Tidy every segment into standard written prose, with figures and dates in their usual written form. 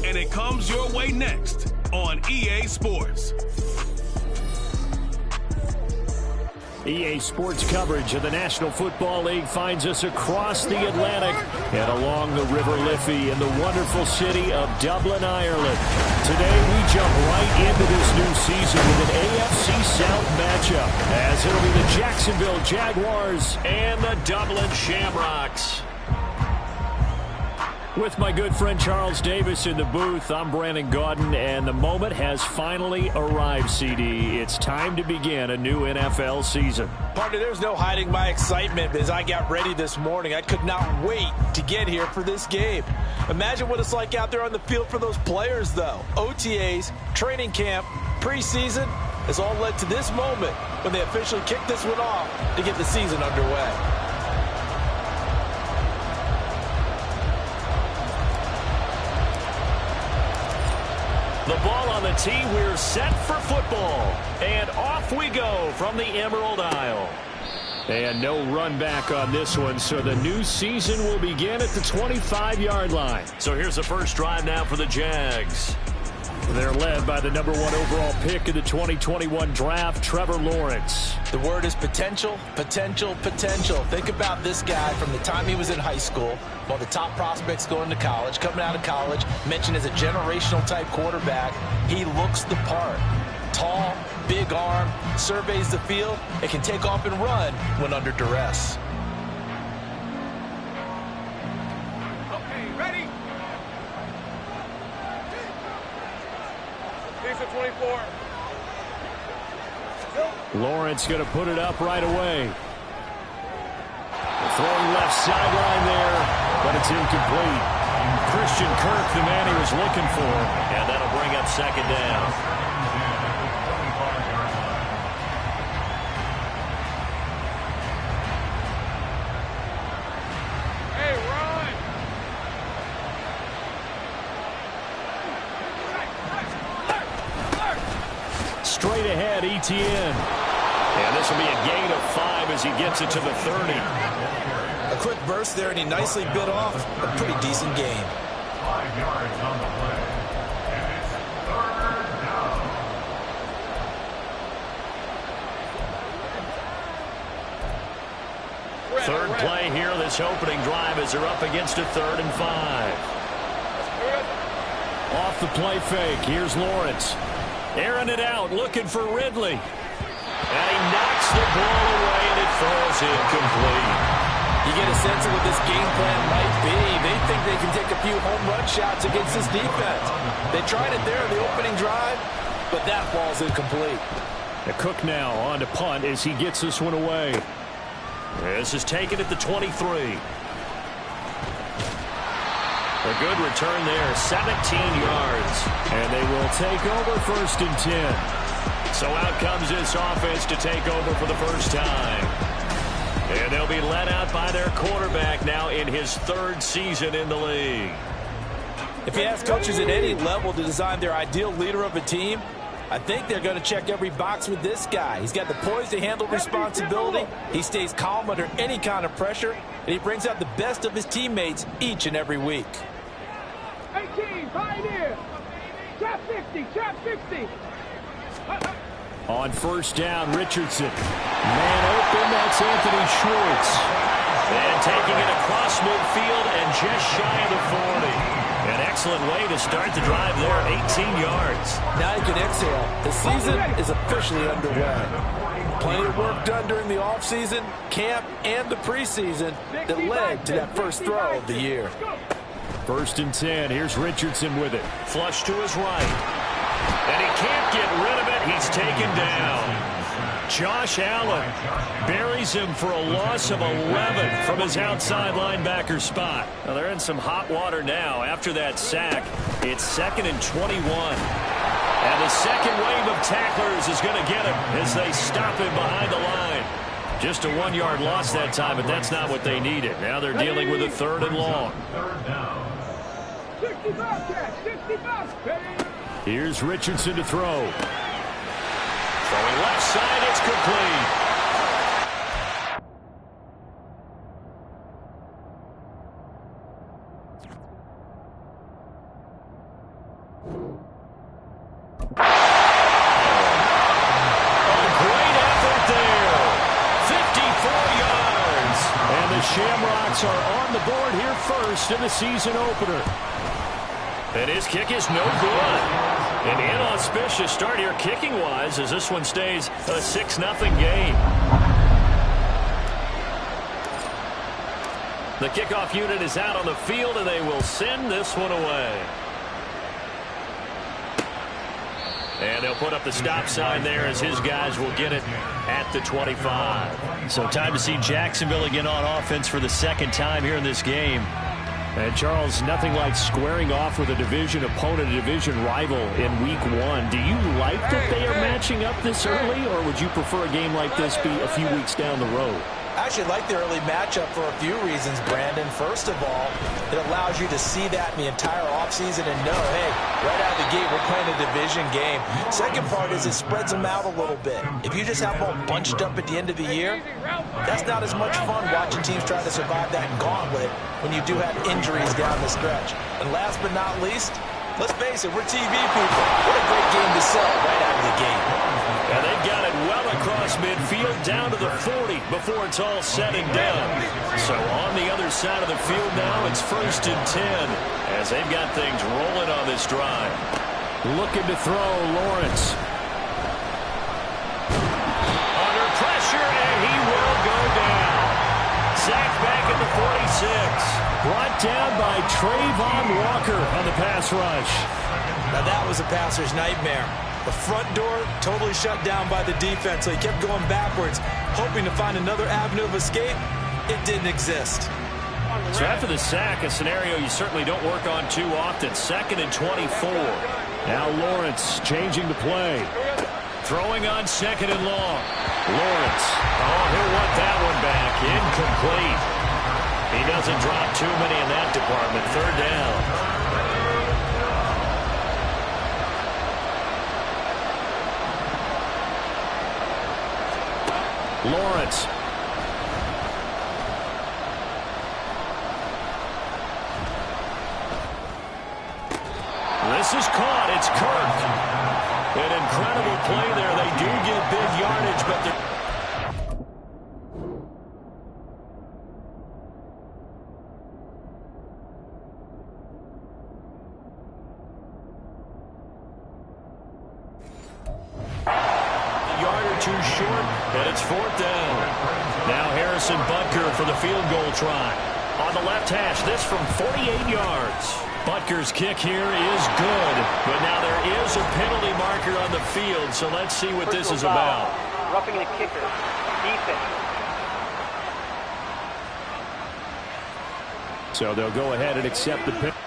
and it comes your way next on EA Sports. EA Sports coverage of the National Football League finds us across the Atlantic and along the River Liffey in the wonderful city of Dublin, Ireland. Today we jump right into this new season with an AFC South matchup, as it'll be the Jacksonville Jaguars and the Dublin Shamrocks. With my good friend Charles Davis in the booth, I'm Brandon Gaudin, and the moment has finally arrived, CD. It's time to begin a new NFL season. Partner, there's no hiding my excitement as I got ready this morning. I could not wait to get here for this game. Imagine what it's like out there on the field for those players, though. OTAs, training camp, preseason has all led to this moment when they officially kick this one off to get the season underway. The ball on the tee, we're set for football. And off we go from the Emerald Isle. And no run back on this one, so the new season will begin at the 25-yard line. So here's the first drive now for the Jags. They're led by the number 1 overall pick in the 2021 draft, Trevor Lawrence. The word is potential, potential, potential. Think about this guy from the time he was in high school, one of the top prospects going to college, coming out of college, mentioned as a generational type quarterback. He looks the part. Tall, big arm, surveys the field, and can take off and run when under duress. Okay, ready? Here's the 24. Lawrence going to put it up right away. Throwing left sideline there, but it's incomplete. Christian Kirk, the man he was looking for, and that'll bring up second down. Hey, run! Straight ahead, ETN. And this will be a gain of 5 as he gets it to the 30. A quick burst there, and he nicely bit off a pretty decent gain. 5 yards on the play. And it's third down. Third play here, this opening drive as they're up against a 3rd and 5. Off the play fake, here's Lawrence. Airing it out, looking for Ridley. And he knocks the ball away, and it falls incomplete. You get a sense of what this game plan might be. They think they can take a few home run shots against this defense. They tried it there in the opening drive, but that ball's incomplete. The Cook now on to punt as he gets this one away. This is taken at the 23. A good return there, 17 yards. And they will take over 1st and 10. So out comes this offense to take over for the first time. And they'll be led out by their quarterback now in his 3rd season in the league. If you ask coaches at any level to design their ideal leader of a team, I think they're going to check every box with this guy. He's got the poise to handle responsibility. He stays calm under any kind of pressure, and he brings out the best of his teammates each and every week. 18, Pioneer! Trap 50, trap 50! On 1st down, Richardson. Man open, that's Anthony Schwartz. And taking it across midfield and just shy of the 40. An excellent way to start the drive there, 18 yards. Now you can exhale. The season is officially underway. Plenty of work done during the offseason, camp, and the preseason that led to that first throw of the year. 1st and 10, here's Richardson with it. Flush to his right. And he can't get rid of it. He's taken down. Josh Allen buries him for a loss of 11 from his outside linebacker spot. Well, they're in some hot water now. After that sack, it's 2nd and 21. And the second wave of tacklers is going to get him as they stop him behind the line. Just a 1-yard loss that time, but that's not what they needed. Now they're dealing with a 3rd and long. 65 catch, 65, baby! Here's Richardson to throw. Throwing left side, it's complete. Great effort there. 54 yards. And the Shamrocks are on the board here first in the season opener. And his kick is no good. An inauspicious start here kicking-wise as this one stays a 6-0 game. The kickoff unit is out on the field, and they will send this one away. And they'll put up the stop sign there as his guys will get it at the 25. So time to see Jacksonville again on offense for the second time here in this game. And Charles, nothing like squaring off with a division opponent, a division rival in week 1. Do you like that they are matching up this early, or would you prefer a game like this be a few weeks down the road? I actually like the early matchup for a few reasons, Brandon. First of all, it allows you to see that in the entire offseason and know, hey, right out of the gate, we're playing a division game. Second part is it spreads them out a little bit. If you just have them all bunched up at the end of the year, that's not as much fun watching teams try to survive that gauntlet when you do have injuries down the stretch. And last but not least, let's face it, we're TV people. What a great game to sell right out of the gate. And they've got it well across midfield down to the 40 before it's all said and done. So on the other side of the field now, it's 1st and 10 as they've got things rolling on this drive. Looking to throw, Lawrence. Under pressure, and he will go down. Sacked back at the 46. Brought down by Trayvon Walker on the pass rush. Now that was a passer's nightmare. The front door totally shut down by the defense, so he kept going backwards, hoping to find another avenue of escape. It didn't exist. So after the sack, a scenario you certainly don't work on too often. 2nd and 24. Now Lawrence changing the play. Throwing on 2nd and long. Lawrence. Oh, he'll want that one back. Incomplete. He doesn't drop too many in that department. 3rd down. Lawrence. This is caught. It's Kirk. An incredible play there. They do get big yardage, but they're... too short, and it's 4th down. Now Harrison Butker for the field goal try. On the left hash, this from 48 yards. Butker's kick here is good, but now there is a penalty marker on the field, so let's see what this is about. Roughing the kicker. Defense. So they'll go ahead and accept the penalty.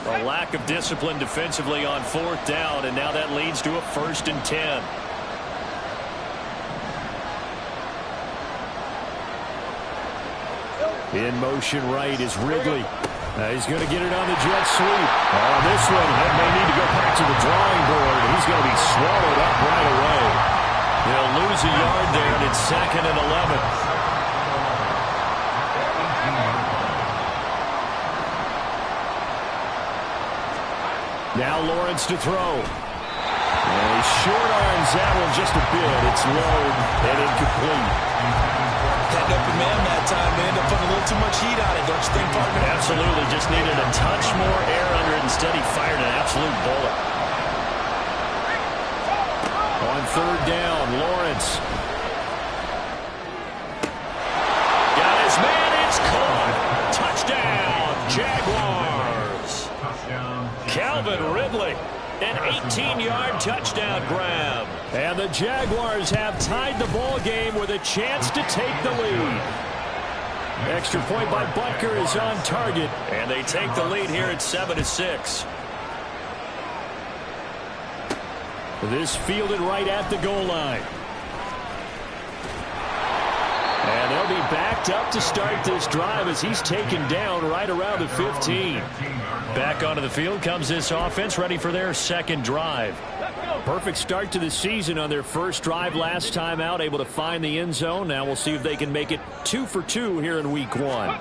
A lack of discipline defensively on 4th down, and now that leads to a 1st and 10. In motion right is Ridley. He's going to get it on the jet sweep. Oh, this one may need to go back to the drawing board. He's going to be swallowed up right away. They'll lose a yard there, and it's 2nd and 11. Now Lawrence to throw. And he short arms that one just a bit. It's low and incomplete. Had an open man that time. They end up putting a little too much heat on it, don't you think, partner? Absolutely. Just needed a touch more air under it. Instead, he fired an absolute bullet. On 3rd down, Lawrence. Got his man. It's caught. Touchdown, Jaguars. Calvin Ridley, an 18-yard touchdown grab. And the Jaguars have tied the ball game with a chance to take the lead. Extra point by Butker is on target, and they take the lead here at 7-6. This fielded right at the goal line. They'll be backed up to start this drive as he's taken down right around the 15. Back onto the field comes this offense, ready for their second drive. Perfect start to the season on their first drive last time out, able to find the end zone. Now we'll see if they can make it 2 for 2 here in week 1.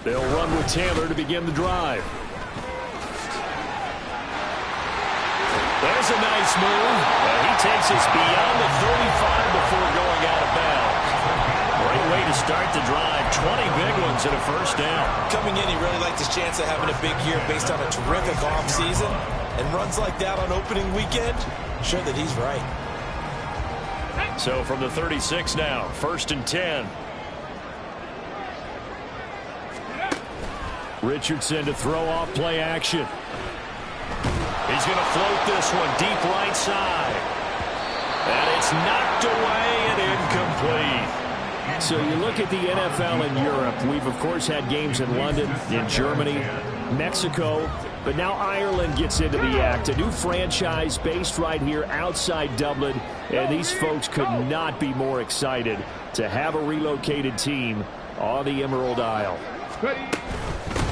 They'll run with Taylor to begin the drive. There's a nice move. He takes us beyond the 35 before going out of bounds. Great way to start the drive. 20 big ones and a first down. Coming in, he really liked his chance of having a big year based on a terrific offseason. And runs like that on opening weekend, sure that he's right. So from the 36 now, 1st and 10. Richardson to throw off play action. He's going to float this one deep right side. And it's knocked away and incomplete. So you look at the NFL in Europe. We've, of course, had games in London, in Germany, Mexico. But now Ireland gets into the act. A new franchise based right here outside Dublin. And these folks could not be more excited to have a relocated team on the Emerald Isle.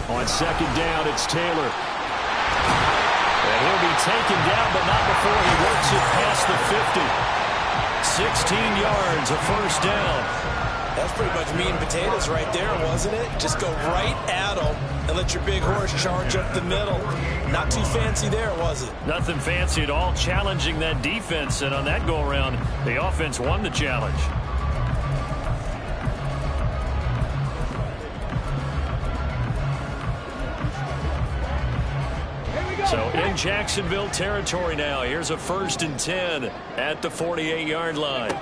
On second down, it's Taylor. And he'll be taken down, but not before he works it past the 50. 16 yards, a first down. That's pretty much meat and potatoes right there, wasn't it? Just go right at him and let your big horse charge up the middle. Not too fancy there, was it? Nothing fancy at all, challenging that defense. And on that go-around, the offense won the challenge. So in Jacksonville territory now. Here's a 1st and 10 at the 48-yard line.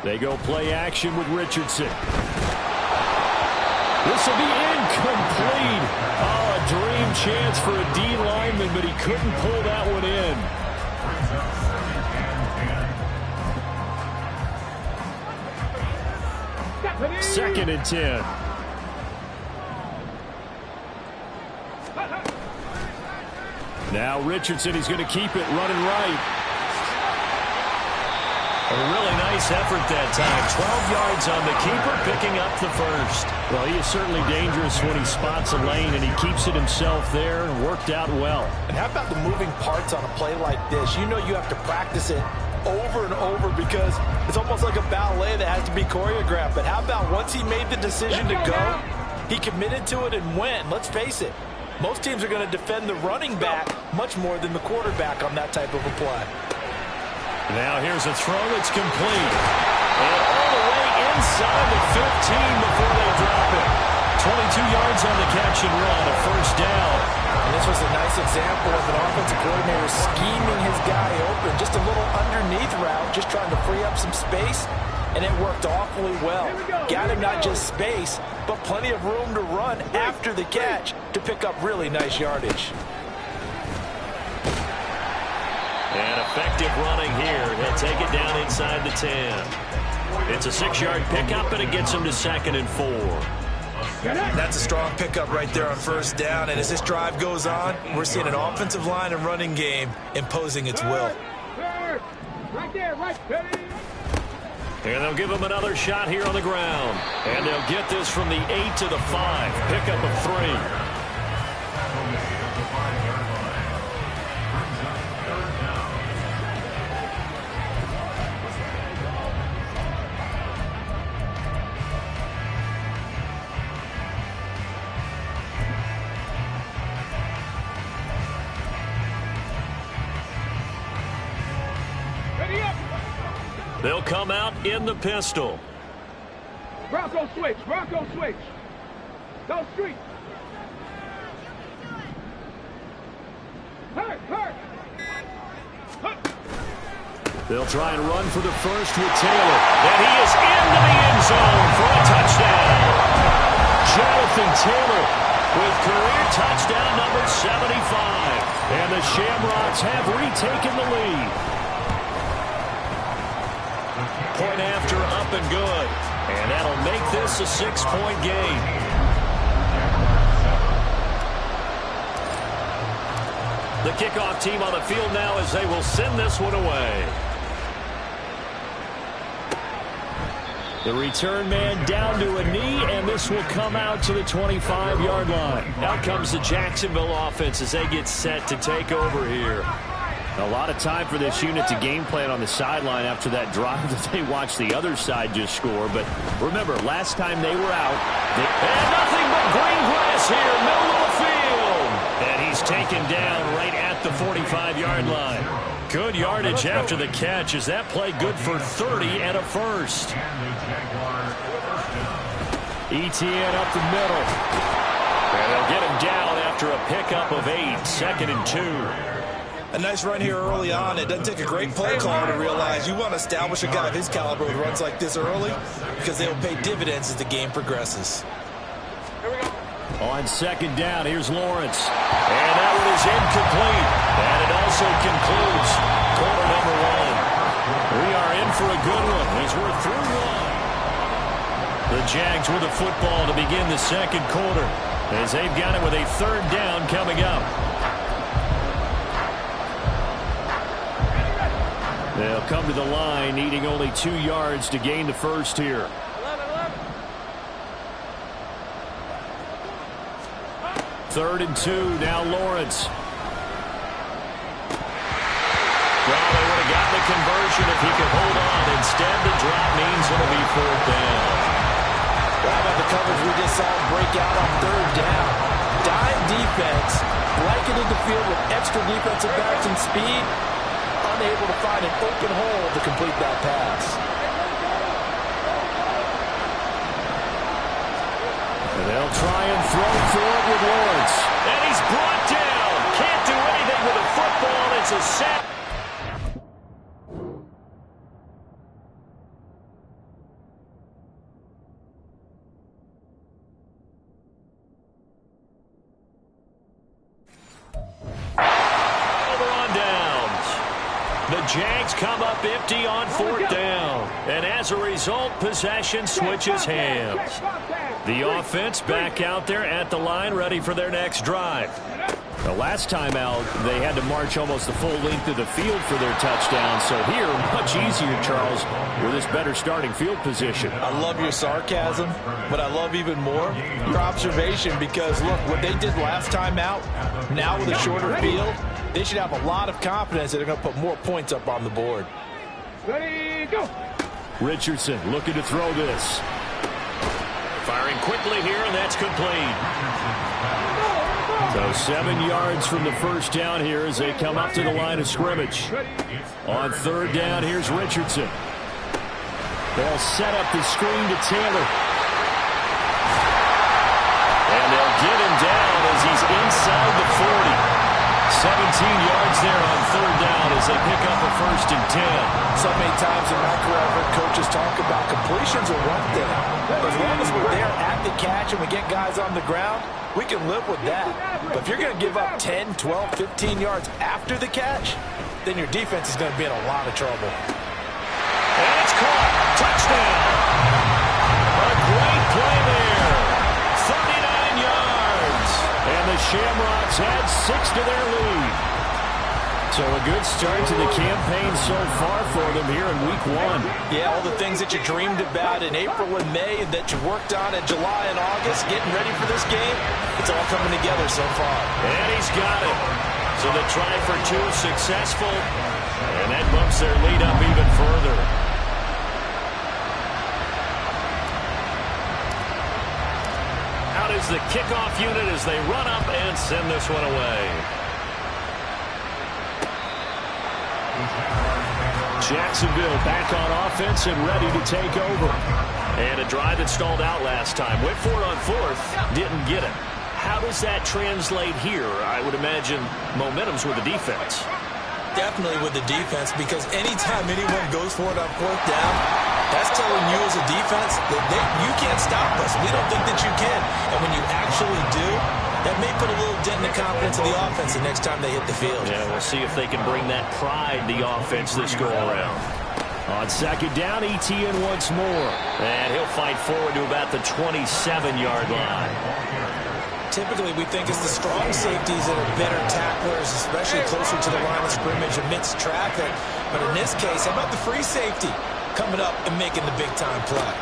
They go play action with Richardson. This will be incomplete. Oh, a dream chance for a D lineman, but he couldn't pull that one in. 2nd and 10. Now Richardson, he's going to keep it running right. A really nice effort that time. 12 yards on the keeper, picking up the first. Well, he is certainly dangerous when he spots a lane, and he keeps it himself there. Worked out well. And how about the moving parts on a play like this? You know you have to practice it over and over because it's almost like a ballet that has to be choreographed. But how about once he made the decision to go, he committed to it and went. Let's face it, most teams are going to defend the running back much more than the quarterback on that type of a play. Now here's a throw that's complete. And all the way inside the 15 before they drop it. 22 yards on the catch and run, a first down. And this was a nice example of an offensive coordinator scheming his guy open. Just a little underneath route, just trying to free up some space. And it worked awfully well. Got him not just space, but plenty of room to run after the catch to pick up really nice yardage. And effective running here. He'll take it down inside the 10. It's a 6-yard pickup, and it gets him to 2nd and 4. That's a strong pickup right there on first down. And as this drive goes on, we're seeing an offensive line and running game imposing its will. Right there, right. And they'll give him another shot here on the ground. And they'll get this from the 8 to the 5. Pickup of 3. They'll come out in the pistol. Bronco switch, Bronco switch. Go street. Hurt. They'll try and run for the first with Taylor. And he is into the end zone for a touchdown. Jonathan Taylor with career touchdown number 75. And the Shamrocks have retaken the lead. Point after, up and good. And that'll make this a 6-point game. The kickoff team on the field now as they will send this one away. The return man down to a knee, and this will come out to the 25-yard line. Out comes the Jacksonville offense as they get set to take over here. A lot of time for this unit to game plan on the sideline after that drive that they watched the other side just score. But remember, last time they were out, they had nothing but green grass here, middle of the field. And he's taken down right at the 45-yard line. Good yardage after the catch. Is that play good for 30 and a first? ETN up the middle. And they'll get him down after a pickup of 8, 2nd and 2. A nice run here early on. It doesn't take a great play caller to realize you want to establish a guy of his caliber with runs like this early because they will pay dividends as the game progresses. On 2nd down, here's Lawrence. And that one is incomplete. And it also concludes quarter number 1. We are in for a good one as we're through one. The Jags with the football to begin the second quarter as they've got it with a 3rd down coming up. They'll come to the line, needing only 2 yards to gain the first here. 3rd and 2, now Lawrence. Well, they would have gotten the conversion if he could hold on. Instead, the drop means it'll be 4th down. How about the coverage we just saw break out on 3rd down? Dime defense, blanketed the field with extra defensive backs and speed. Unable to find an open hole to complete that pass. And they'll try and throw for it with Lawrence. And he's brought down. Can't do anything with a football. It's a sack. The Jags come up empty on 4th down. And as a result, possession switches hands. The offense back out there at the line, ready for their next drive. The last time out, they had to march almost the full length of the field for their touchdown. So here, much easier, Charles, with this better starting field position. I love your sarcasm, but I love even more your observation because, look, what they did last time out, now with a shorter field, they should have a lot of confidence that they're going to put more points up on the board. Ready, go. Richardson looking to throw this. Firing quickly here, and that's complete. So 7 yards from the first down here as they come up to the line of scrimmage. On 3rd down, here's Richardson. They'll set up the screen to Taylor. And they'll get him down as he's inside the 40. 17 yards there on 3rd down as they pick up a 1st and 10. So many times in my career, I've heard coaches talk about completions are one thing. As long as we're there at the catch and we get guys on the ground, we can live with that. But if you're going to give up 10, 12, 15 yards after the catch, then your defense is going to be in a lot of trouble. And it's caught. Touchdown. A great play there. 39 yards. And the Shamrocks add 6 to their lead. So a good start to the campaign so far for them here in week 1. Yeah, all the things that you dreamed about in April and May and that you worked on in July and August, getting ready for this game, it's all coming together so far. And he's got it. So the try for 2 is successful, and that bumps their lead up even further. Out is the kickoff unit as they run up and send this one away. Jacksonville back on offense and ready to take over. And a drive that stalled out last time. Went for it on 4th, didn't get it. How does that translate here? I would imagine momentum's with the defense. Definitely with the defense, because anytime anyone goes for it on 4th down, that's telling you as a defense that you can't stop us. We don't think that you can. And when you actually do, that may put a little dent in the confidence of the offense the next time they hit the field. Yeah, we'll see if they can bring that pride, the offense, this go-around. On 2nd down, ETN once more. And he'll fight forward to about the 27-yard line. Typically, we think it's the strong safeties that are better tacklers, especially closer to the line of scrimmage amidst traffic. But in this case, how about the free safety coming up and making the big-time play?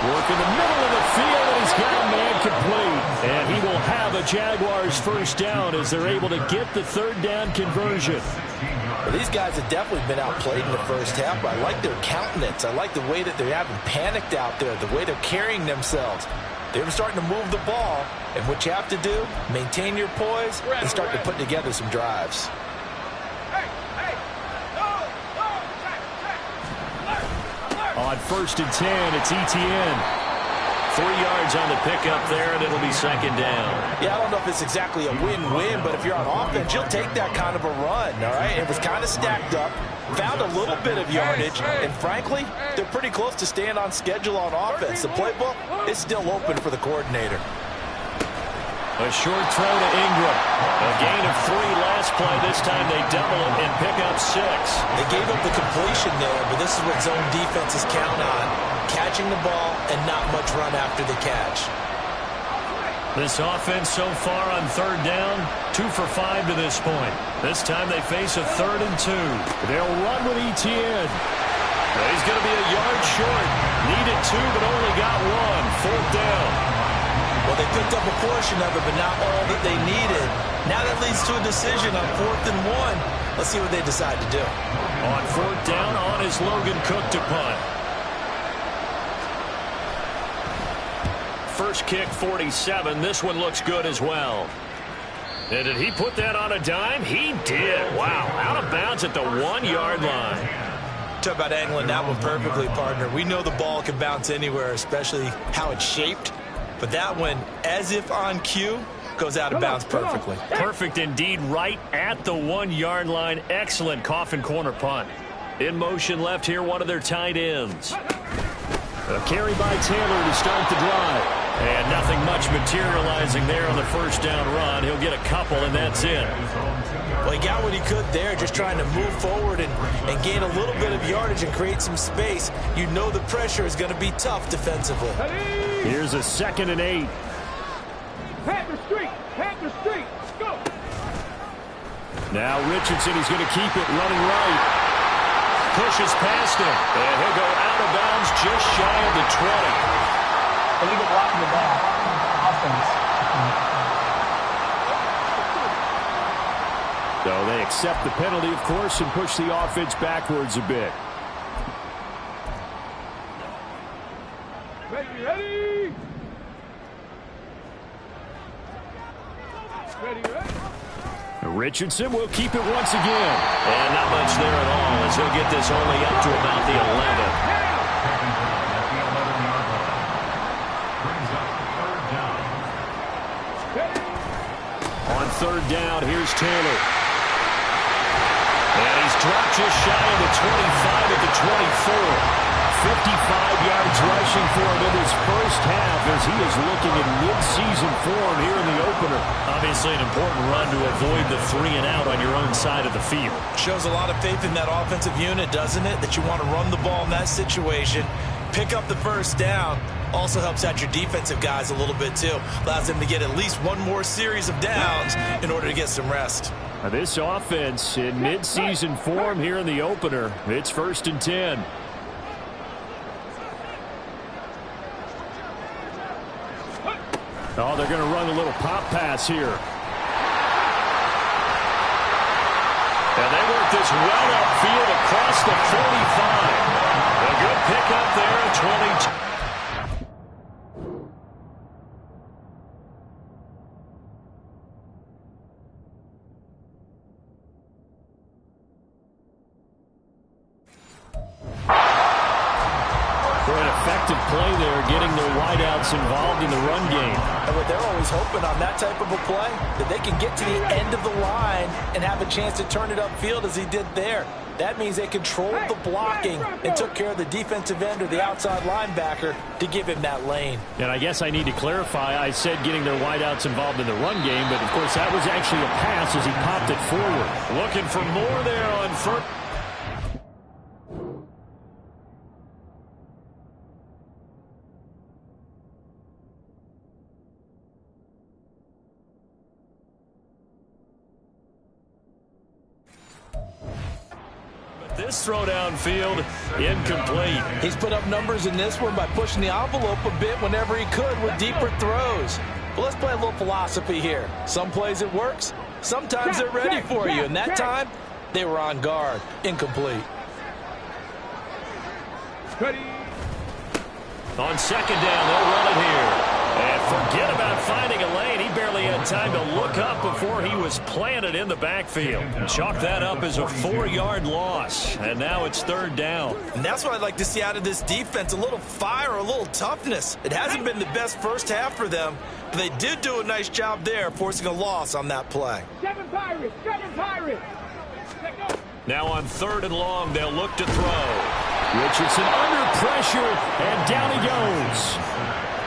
Work in the middle of the field, and he's got a man complete. And he will have a Jaguars first down as they're able to get the third down conversion. Well, these guys have definitely been outplayed in the first half, but I like their countenance. I like the way that they're having panicked out there, the way they're carrying themselves. They're starting to move the ball, and what you have to do, maintain your poise and start to put together some drives. On 1st and 10, it's Etienne. 3 yards on the pickup there, and it'll be second down. Yeah, I don't know if it's exactly a win-win, but if you're on offense, you'll take that kind of a run, all right? It was kind of stacked up, found a little bit of yardage, and frankly, they're pretty close to staying on schedule on offense. The playbook is still open for the coordinator. A short throw to Ingram. A gain of 3 last play. This time they double it and pick up 6. They gave up the completion there, but this is what zone defenses count on. Catching the ball and not much run after the catch. This offense so far on 3rd down, 2 for 5 to this point. This time they face a 3rd and 2. They'll run with Etienne. He's going to be a yard short. Needed 2, but only got 1. 4th down. Well, they picked up a portion of it, but not all that they needed. Now that leads to a decision on 4th and 1. Let's see what they decide to do. On 4th down, on is Logan Cook to punt. First kick, 47. This one looks good as well. And did he put that on a dime? He did. Wow, out of bounds at the 1-yard line. Talk about angling that one perfectly, partner. We know the ball can bounce anywhere, especially how it's shaped. But that one, as if on cue, goes out of bounds perfectly. Perfect indeed, right at the 1-yard line. Excellent coffin corner punt. In motion left here, one of their tight ends. A carry by Taylor to start the drive. And nothing much materializing there on the first down run. He'll get a couple, and that's it. Well, he got what he could there, just trying to move forward and gain a little bit of yardage and create some space. You know the pressure is going to be tough defensively. Here's a 2nd and 8. Panther Street, go! Now Richardson is going to keep it running right. Pushes past him, and he'll go out of bounds just shy of the 20. Illegal blocking the back. Offense. So they accept the penalty, of course, and push the offense backwards a bit. Ready! Richardson will keep it once again. And not much there at all as he'll get this only up to about the 11. On 3rd down, here's Taylor. And he's dropped just shy of the 25 at the 24. 55 yards rushing for him in his first half as he is looking at mid-season form here in the opener. Obviously an important run to avoid the 3 and out on your own side of the field. Shows a lot of faith in that offensive unit, doesn't it? That you want to run the ball in that situation. Pick up the first down. Also helps out your defensive guys a little bit too. Allows them to get at least one more series of downs in order to get some rest. Now this offense in mid-season form here in the opener. It's 1st and 10. Oh, they're going to run a little pop pass here. And they work this well upfield across the 45. A good pickup there at 22. Play there, getting their wideouts involved in the run game. And what they're always hoping on that type of a play, that they can get to the end of the line and have a chance to turn it upfield as he did there. That means they controlled the blocking and took care of the defensive end or the outside linebacker to give him that lane. And I guess I need to clarify, I said getting their wideouts involved in the run game, but of course that was actually a pass as he popped it forward. Looking for more there on first. This throw downfield, incomplete. He's put up numbers in this one by pushing the envelope a bit whenever he could with deeper throws. But let's play a little philosophy here. Some plays it works, sometimes they're ready for you, and that time they were on guard. Incomplete. Ready. On second down, they'll run it here. And forget about finding a lane. He barely had time to look up before he was planted in the backfield. Chalk that up as a 4-yard loss. And now it's third down. And that's what I'd like to see out of this defense, a little fire, a little toughness. It hasn't been the best first half for them, but they did do a nice job there, forcing a loss on that play. 7 Pirates, 7 Pirates. Now on third and long, they'll look to throw. Richardson under pressure, and down he goes.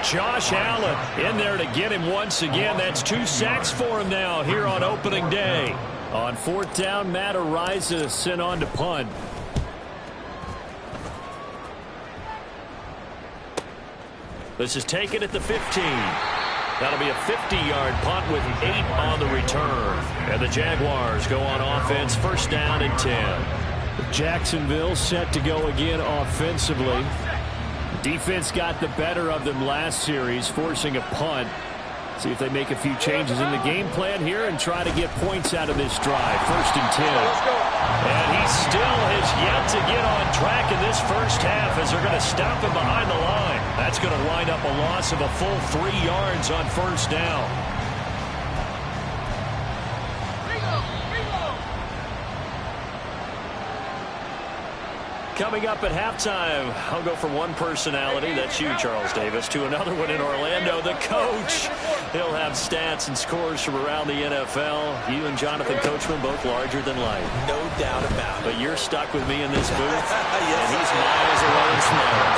Josh Allen in there to get him once again. That's 2 sacks for him now here on opening day. On fourth down, Matt Ariza sent on to punt. This is taken at the 15. That'll be a 50-yard punt with 8 on the return. And the Jaguars go on offense, first down and 10. Jacksonville set to go again offensively. Defense got the better of them last series, forcing a punt. See if they make a few changes in the game plan here and try to get points out of this drive. First and 10. And he still has yet to get on track in this first half as they're going to stop him behind the line. That's going to wind up a loss of a full 3 yards on first down. Coming up at halftime, I'll go from one personality, that's you, Charles Davis, to another one in Orlando, the coach. He'll have stats and scores from around the NFL. You and Jonathan Coachman, both larger than life. No doubt about it. But you're stuck with me in this booth, and he's miles away and smiling.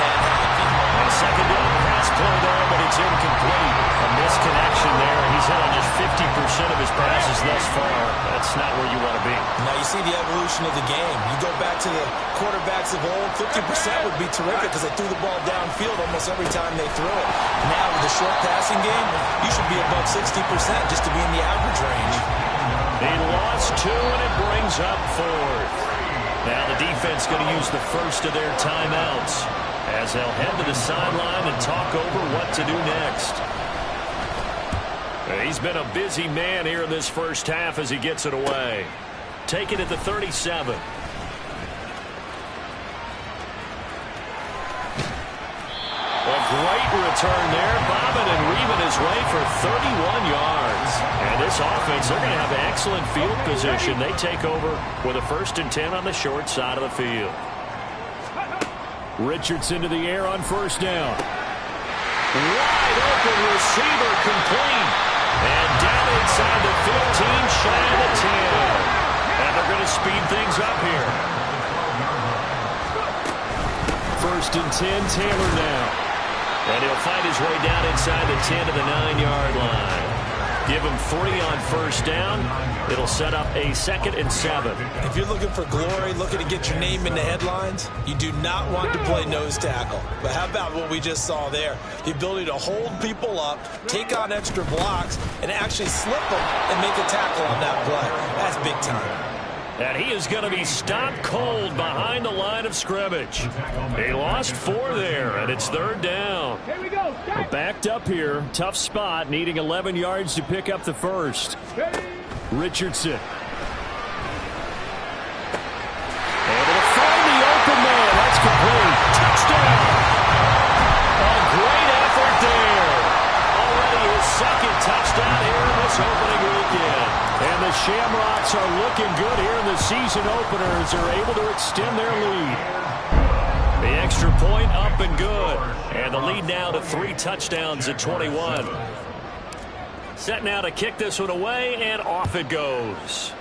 And second down, pass play there, but it's incomplete. A misconnection there. He's hit on just 50% of his passes thus far. That's not where you want to be. Now you see the evolution of the game. You go back to the quarterbacks of old, 50% would be terrific because they threw the ball downfield almost every time they threw it. Now with the short passing game, you should be above 60% just to be in the average range. He lost 2, and it brings up 4th. Now the defense going to use the first of their timeouts as they'll head to the sideline and talk over what to do next. He's been a busy man here in this first half as he gets it away. Take it at the 37. A great return there, bobbing and weaving his way for 31 yards. And this offense, they're going to have excellent field position. They take over with a first and 10 on the short side of the field. Richardson to the air on first down. Wide open receiver complete. And down inside the 15, shy of the 10. And they're going to speed things up here. First and 10, Taylor now. And he'll fight his way down inside the 10 to the 9-yard line. Give him 3 on first down. It'll set up a second and 7. If you're looking for glory, looking to get your name in the headlines, you do not want to play nose tackle. But how about what we just saw there? The ability to hold people up, take on extra blocks, and actually slip them and make a tackle on that play. That's big time. And he is going to be stopped cold behind the line of scrimmage. He lost 4 there, and it's third down. Here we go. We're backed up here. Tough spot, needing 11 yards to pick up the first. Richardson. Able to find the open man. That's complete. Touchdown. A great effort there. Already his second touchdown here in this opening weekend. And the Shamrocks are looking good here in the season openers. They're able to extend their lead. The extra point up and good. And the lead now to 3 touchdowns at 21. Set now to kick this one away, and off it goes.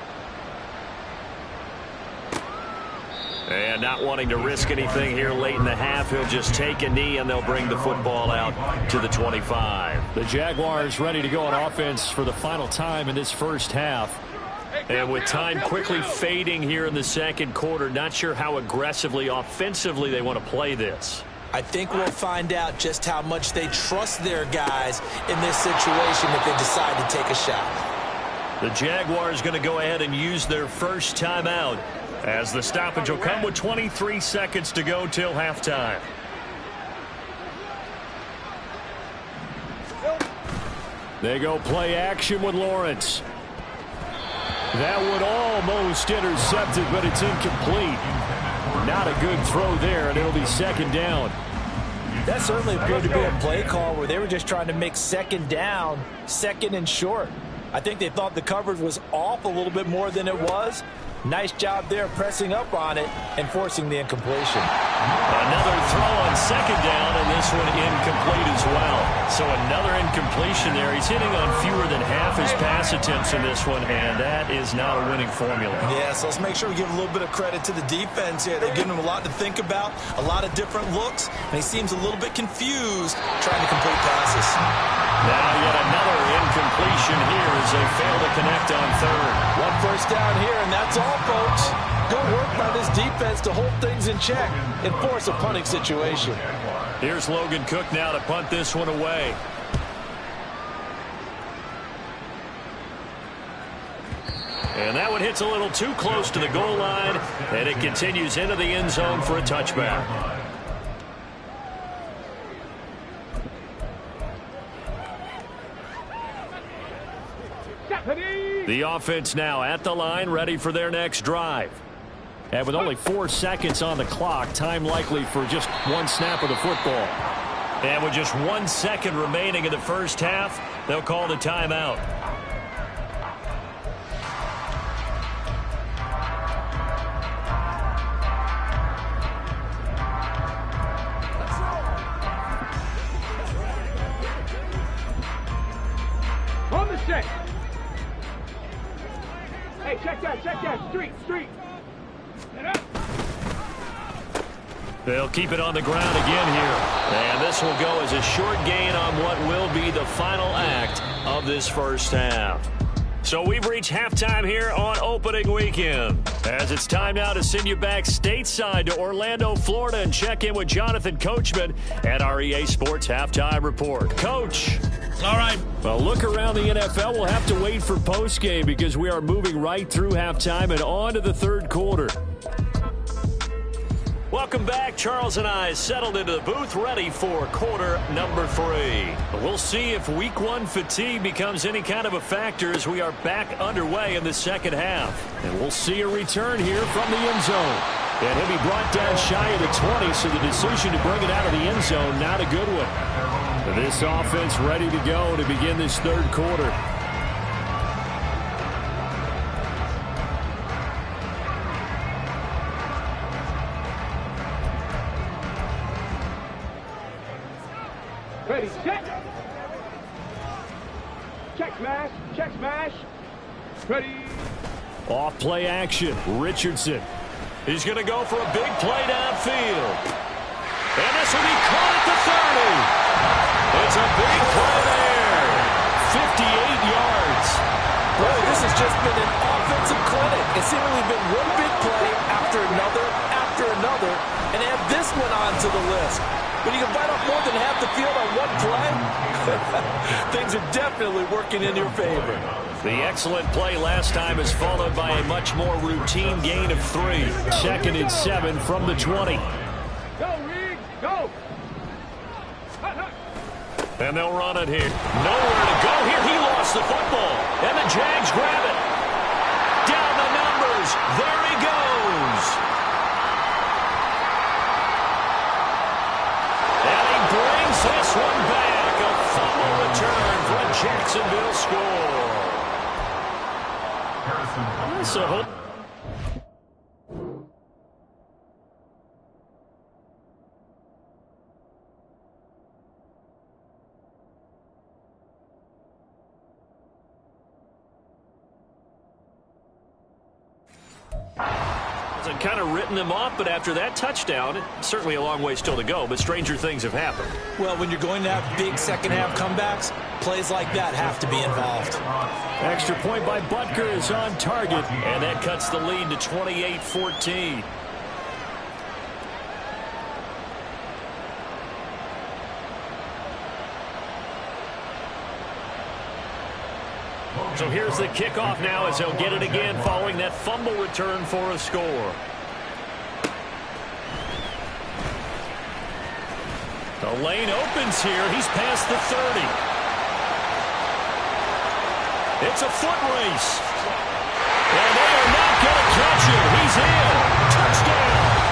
And not wanting to risk anything here late in the half, he'll just take a knee, and they'll bring the football out to the 25. The Jaguars ready to go on offense for the final time in this first half. And with time quickly fading here in the second quarter, not sure how aggressively, offensively they want to play this. I think we'll find out just how much they trust their guys in this situation if they decide to take a shot. The Jaguars going to go ahead and use their first timeout as the stoppage will come with 23 seconds to go till halftime. They go play action with Lawrence. That would almost intercept it, but it's incomplete. Not a good throw there, and it'll be second down. That certainly appeared to be a play call where they were just trying to make second down, second and short. I think they thought the coverage was off a little bit more than it was. Nice job there pressing up on it and forcing the incompletion. Another throw on second down, and this one incomplete as well. So another incompletion there. He's hitting on fewer than half his pass attempts in this one, and that is not a winning formula. Yeah, so let's make sure we give a little bit of credit to the defense here. They've given him a lot to think about, a lot of different looks, and he seems a little bit confused trying to complete passes. Now yet another incompletion here as they fail to connect on third. One first down here, and that's all, folks. Good work by this defense to hold things in check and force a punting situation. Here's Logan Cook now to punt this one away. And that one hits a little too close to the goal line, and it continues into the end zone for a touchback. The offense now at the line, ready for their next drive. And with only 4 seconds on the clock, time likely for just one snap of the football. And with just 1 second remaining in the first half, they'll call the timeout. On the set. Hey, check that. Street. Get up. They'll keep it on the ground again here. And this will go as a short gain on what will be the final act of this first half. So we've reached halftime here on opening weekend. As it's time now to send you back stateside to Orlando, Florida, and check in with Jonathan Coachman at our EA Sports Halftime Report. Coach. All right. Well, look around the NFL. We'll have to wait for postgame because we are moving right through halftime and on to the third quarter. Welcome back. Charles and I settled into the booth, ready for quarter number 3. We'll see if week 1 fatigue becomes any kind of a factor as we are back underway in the second half. And we'll see a return here from the end zone. And he'll be brought down shy of the 20, so the decision to bring it out of the end zone, not a good one. This offense ready to go to begin this third quarter. Ready, set. Check smash. Ready. Off play action. Richardson. He's going to go for a big play downfield. And this will be caught at the 30. It's a big play there. 58 yards. Boy, this has just been an offensive clinic. It's seemingly been one big play after another, and add this one onto the list. When you can bite off more than half the field on one play, things are definitely working in your favor. The excellent play last time is followed by a much more routine gain of 3. 2nd and 7 from the 20. Go, Reed, go. And they'll run it here. Nowhere to go here. He lost the football. And the Jags grab it. Down the numbers. There he goes. And he brings this one back. A fumble return for a Jacksonville score. That's a hook. Kind of written them off, but after that touchdown, certainly a long way still to go, but stranger things have happened. Well, when you're going to have big second-half comebacks, plays like that have to be involved. Extra point by Butker is on target, and that cuts the lead to 28-14. So here's the kickoff now as he'll get it again following that fumble return for a score. The lane opens here. He's past the 30. It's a foot race. And they are not going to catch him. He's in. Touchdown.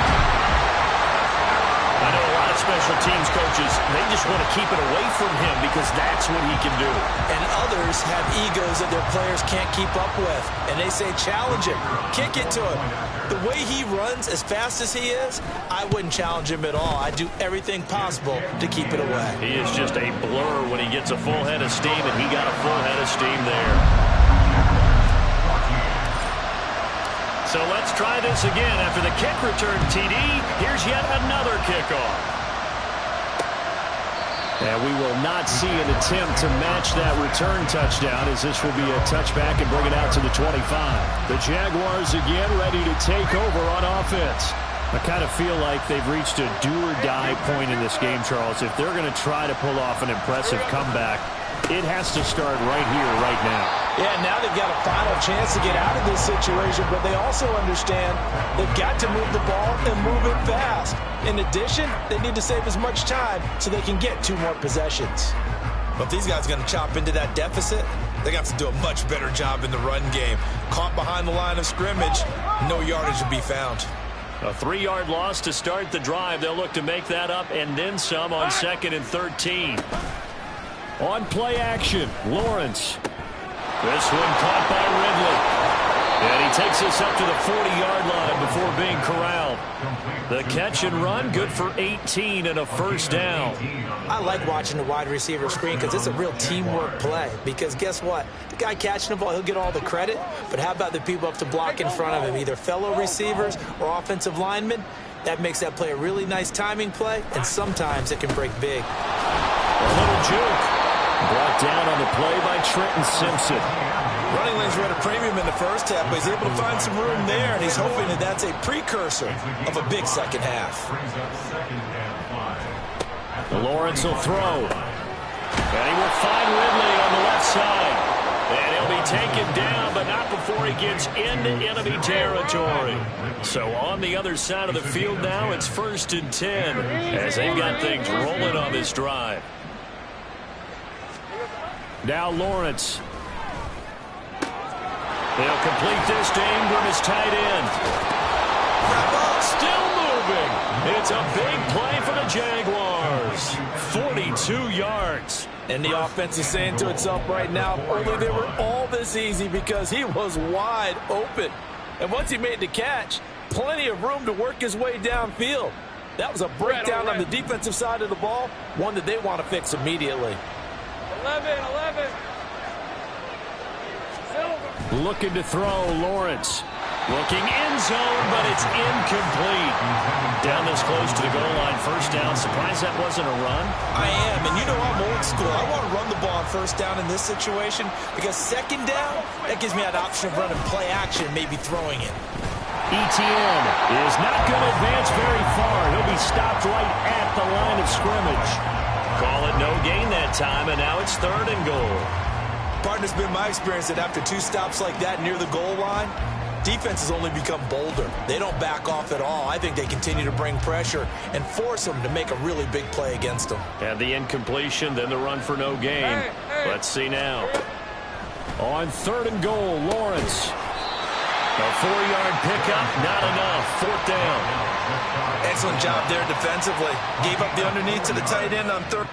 I know a lot of special teams coaches, they just want to keep it away from him because that's what he can do. And others have egos that their players can't keep up with. And they say, challenge him. Kick it to him. The way he runs as fast as he is, I wouldn't challenge him at all. I'd do everything possible to keep it away. He is just a blur when he gets a full head of steam, and he got a full head of steam there. So let's try this again. After the kick return TD, here's yet another kickoff. And we will not see an attempt to match that return touchdown, as this will be a touchback and bring it out to the 25. The Jaguars again ready to take over on offense. I kind of feel like they've reached a do-or-die point in this game, Charles. If they're going to try to pull off an impressive comeback, it has to start right here, right now. Yeah, now they've got a final chance to get out of this situation, but they also understand they've got to move the ball and move it fast. In addition, they need to save as much time so they can get 2 more possessions. But if these guys are going to chop into that deficit, they're going to have to do a much better job in the run game. Caught behind the line of scrimmage, no yardage to be found. A 3-yard loss to start the drive. They'll look to make that up and then some on 2nd and 13. On play action, Lawrence. This one caught by Ridley. And he takes us up to the 40-yard line before being corralled. The catch and run, good for 18 and a first down. I like watching the wide receiver screen because it's a real teamwork play. Because guess what? The guy catching the ball, he'll get all the credit. But how about the people up to block in front of him, either fellow receivers or offensive linemen? That makes that play a really nice timing play, and sometimes it can break big. A little juke. Brought down on the play by Trenton Simpson. Running lanes were at a premium in the first half, but he's able to find some room there, and he's hoping that that's a precursor of a big second half. Lawrence will throw. And he will find Ridley on the left side. And he'll be taken down, but not before he gets into enemy territory. So on the other side of the field now, it's 1st and 10 as they've got things rolling on this drive. Now Lawrence. They'll complete this to Ingram as tight end. Still moving. It's a big play for the Jaguars. 42 yards. And the offense is saying to itself right now, only they were all this easy because he was wide open. And once he made the catch, plenty of room to work his way downfield. That was a breakdown on the defensive side of the ball, one that they want to fix immediately. 11. Looking to throw, Lawrence. Looking end zone, but it's incomplete. Down this close to the goal line, first down. Surprised that wasn't a run? I am, and you know I'm old school. I want to run the ball on first down in this situation because second down, that gives me that option of running play action, maybe throwing it. Etienne is not going to advance very far. He'll be stopped right at the line of scrimmage. Call it no gain that time, and now it's 3rd and goal. Partner, it's been my experience that after 2 stops like that near the goal line, defenses only become bolder. They don't back off at all. I think they continue to bring pressure and force them to make a really big play against them. And the incompletion, then the run for no gain. Let's see now. On 3rd and goal, Lawrence. A 4-yard pickup, not enough. 4th down. Excellent job there defensively. Gave up the underneath to the tight end on 3rd.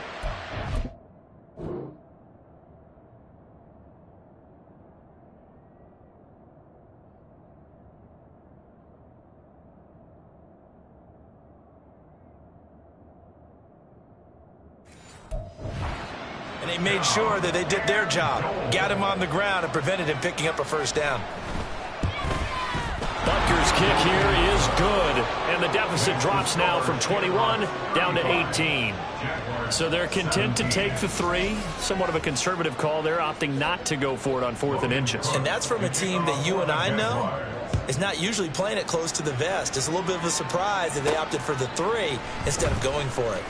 And they made sure that they did their job. Got him on the ground and prevented him picking up a first down. Butker's kick here is good, and the deficit drops now from 21 down to 18. So they're content to take the 3. Somewhat of a conservative call there, opting not to go for it on 4th and inches. And that's from a team that you and I know is not usually playing it close to the vest. It's a little bit of a surprise that they opted for the 3 instead of going for it.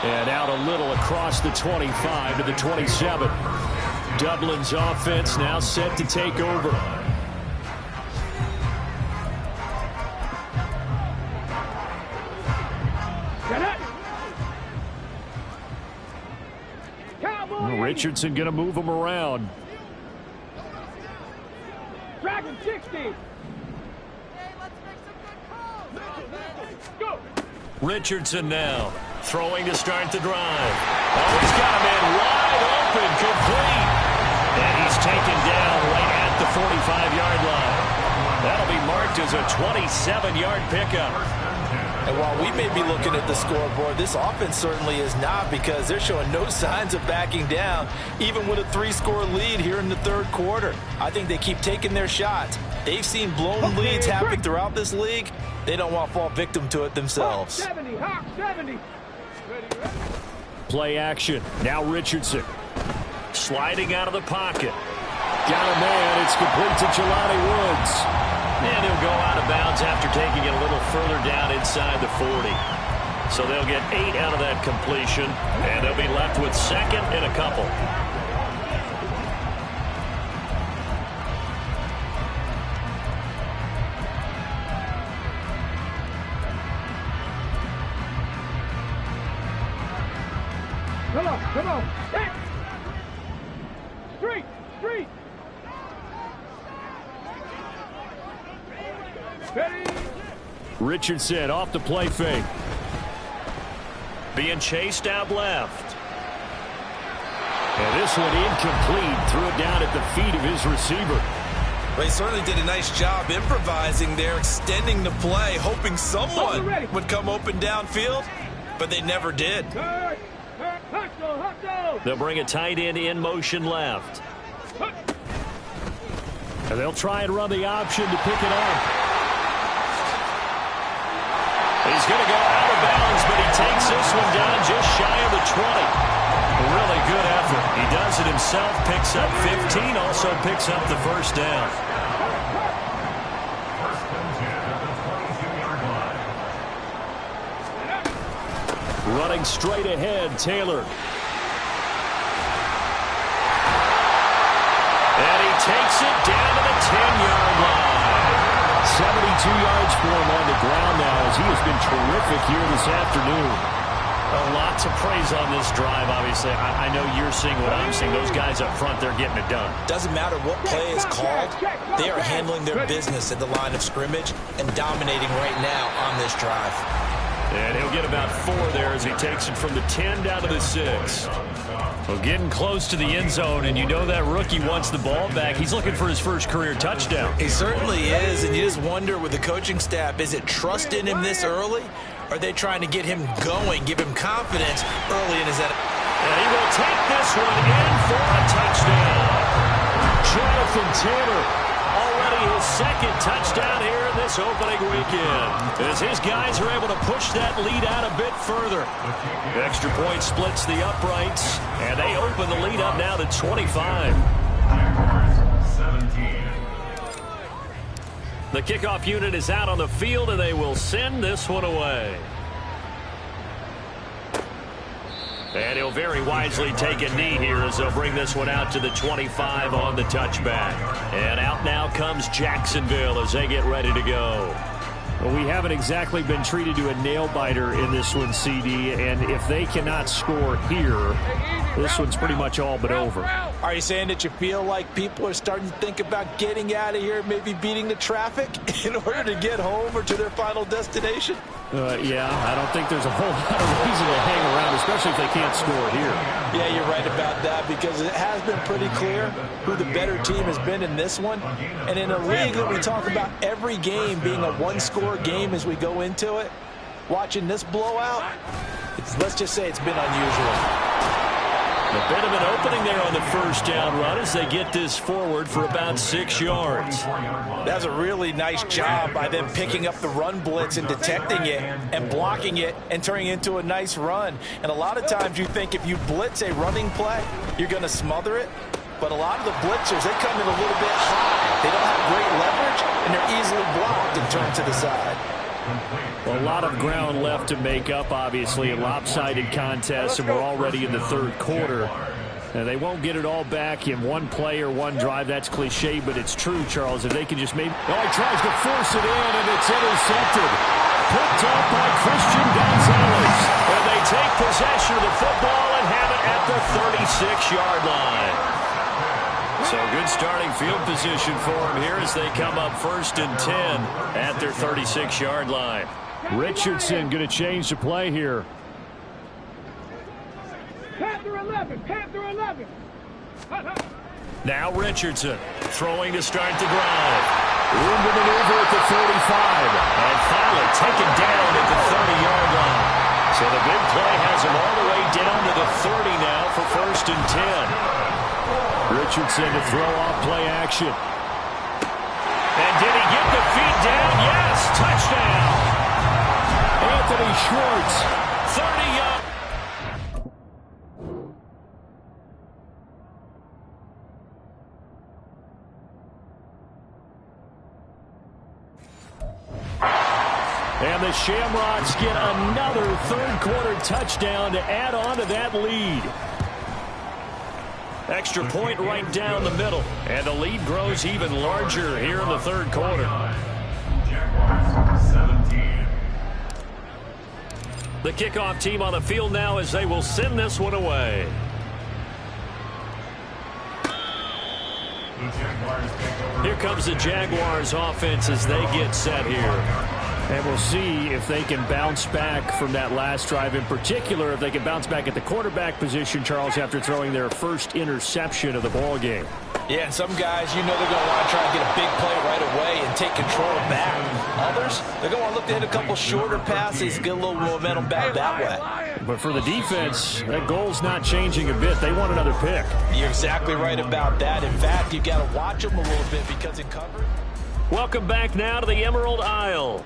And out a little across the 25 to the 27. Dublin's offense now set to take over. Richardson going to move him around. Dragon 60. Go. Richardson now throwing to start the drive. Oh, he's got a man wide open, complete. And he's taken down right at the 45-yard line. That'll be marked as a 27-yard pickup. And while we may be looking at the scoreboard, this offense certainly is not, because they're showing no signs of backing down, even with a 3-score lead here in the third quarter. I think they keep taking their shots. They've seen blown leads happen throughout this league. They don't want to fall victim to it themselves. Hawk 70, Hawk 70. Play action. Now Richardson. Sliding out of the pocket. Got a man. It's complete to Jelani Woods. And he'll go out of bounds after taking it a little further down inside the 40. So they'll get 8 out of that completion, and they'll be left with second and a couple. Come on. Hit. Street. Ready. Richardson off the play fake. Being chased out left. And this one incomplete. Threw it down at the feet of his receiver. Well, he certainly did a nice job improvising there, extending the play, hoping someone would come open downfield, but they never did. They'll bring a tight end in motion left. And they'll try and run the option to pick it up. He's going to go out of bounds, but he takes this one down just shy of the 20. A really good effort. He does it himself, picks up 15, also picks up the first down. Running straight ahead, Taylor. And he takes it down to the 10-yard line. 72 yards for him on the ground now, as he has been terrific here this afternoon. Lots of praise on this drive, obviously. I know you're seeing what I'm seeing. Those guys up front, they're getting it done. Doesn't matter what play is called. They are handling their business at the line of scrimmage and dominating right now on this drive. And he'll get about 4 there as he takes it from the 10 down to the 6. Well, getting close to the end zone, and you know that rookie wants the ball back. He's looking for his first career touchdown. He certainly is, and you just wonder with the coaching staff, is it trust in him this early? Or are they trying to get him going, give him confidence early in his NFL? And he will take this one in for a touchdown. Jonathan Taylor, already his second touchdown here in this opening weekend, as his guys are able to push that lead out a bit further. The extra point splits the uprights, and they open the lead up now to 25. The kickoff unit is out on the field, and they will send this one away. And he'll very wisely take a knee here as they'll bring this one out to the 25 on the touchback. And out now comes Jacksonville as they get ready to go. Well, we haven't exactly been treated to a nail-biter in this one, CD, and if they cannot score here, this one's pretty much all but over. Are you saying that you feel like people are starting to think about getting out of here, maybe beating the traffic in order to get home or to their final destination? Yeah, I don't think there's a whole lot of reason to hang around, especially if they can't score here. Yeah, you're right about that, because it has been pretty clear who the better team has been in this one. And in a league that we talk about every game being a one-score game as we go into it, watching this blowout, let's just say it's been unusual. A bit of an opening there on the first down run as they get this forward for about 6 yards. That's a really nice job by them picking up the run blitz and detecting it and blocking it and turning it into a nice run. And a lot of times you think if you blitz a running play, you're going to smother it. But a lot of the blitzers, they come in a little bit high. They don't have great leverage, and they're easily blocked and turned to the side. Well, a lot of ground left to make up, obviously, a lopsided contest, and we're already in the third quarter. They won't get it all back in one play or one drive. That's cliche, but it's true, Charles. If they can just maybe... Oh, he tries to force it in, and it's intercepted. Picked up by Christian Gonzalez. And they take possession of the football and have it at the 36-yard line. So good starting field position for them here as they come up 1st and 10 at their 36-yard line. Richardson going to change the play here. Panther 11, Panther 11. Now Richardson throwing to start the drive. Room to maneuver at the 45. And finally taken down at the 30-yard line. So the big play has him all the way down to the 30 now for 1st and 10. Richardson to throw off play action. And did he get the feet down? Yes, touchdown. Anthony Schwartz, 30-yard. And the Shamrocks get another third-quarter touchdown to add on to that lead. Extra point right down the middle. And the lead grows even larger here in the third quarter. Jaguars 17. The kickoff team on the field now as they will send this one away. Here comes the Jaguars offense as they get set here. And we'll see if they can bounce back from that last drive. In particular, if they can bounce back at the quarterback position, Charles, after throwing their first interception of the ball game. Yeah, and some guys, you know they're going to want to try and get a big play right away and take control back. Others, they're going to want to look to hit a couple shorter passes, get a little momentum back that way. But for the defense, that goal's not changing a bit. They want another pick. You're exactly right about that. In fact, you've got to watch them a little bit because in cover. Welcome back now to the Emerald Isle.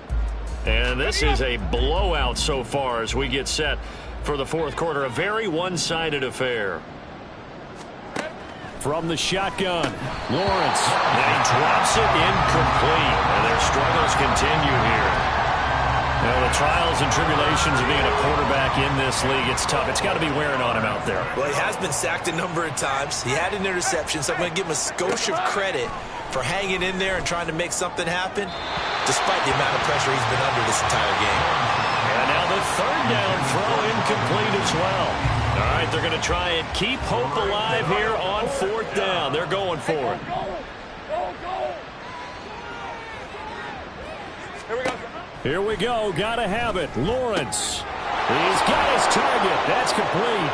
And this is a blowout so far as we get set for the fourth quarter. A very one-sided affair. From the shotgun, Lawrence. And he drops it incomplete. And their struggles continue here. Now, the trials and tribulations of being a quarterback in this league, it's tough. It's got to be wearing on him out there. Well, he has been sacked a number of times. He had an interception, so I'm going to give him a skosh of credit for hanging in there and trying to make something happen, despite the amount of pressure he's been under this entire game. And now the third down throw incomplete as well. All right, they're going to try and keep hope alive here on 4th down. They're going for it. Here we go. Got to have it. Lawrence. He's got his target. That's complete.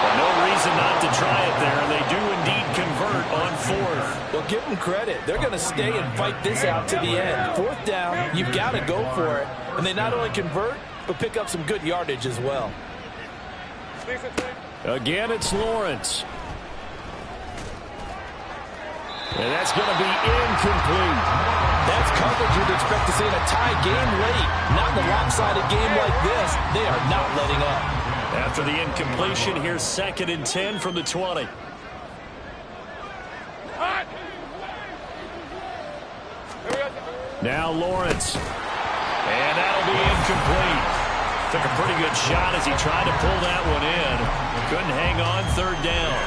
Well, no reason not to try it there. They do indeed convert on 4th. Well, give them credit. They're going to stay and fight this out to the end. 4th down, you've got to go for it. And they not only convert, but pick up some good yardage as well. Again, it's Lawrence. And that's going to be incomplete. That's coverage you'd expect to see in a tie game late. Not in a lopsided game like this. They are not letting up. After the incompletion, here's 2nd and 10 from the 20. Now Lawrence. And that'll be incomplete. Took a pretty good shot as he tried to pull that one in. Couldn't hang on. 3rd down.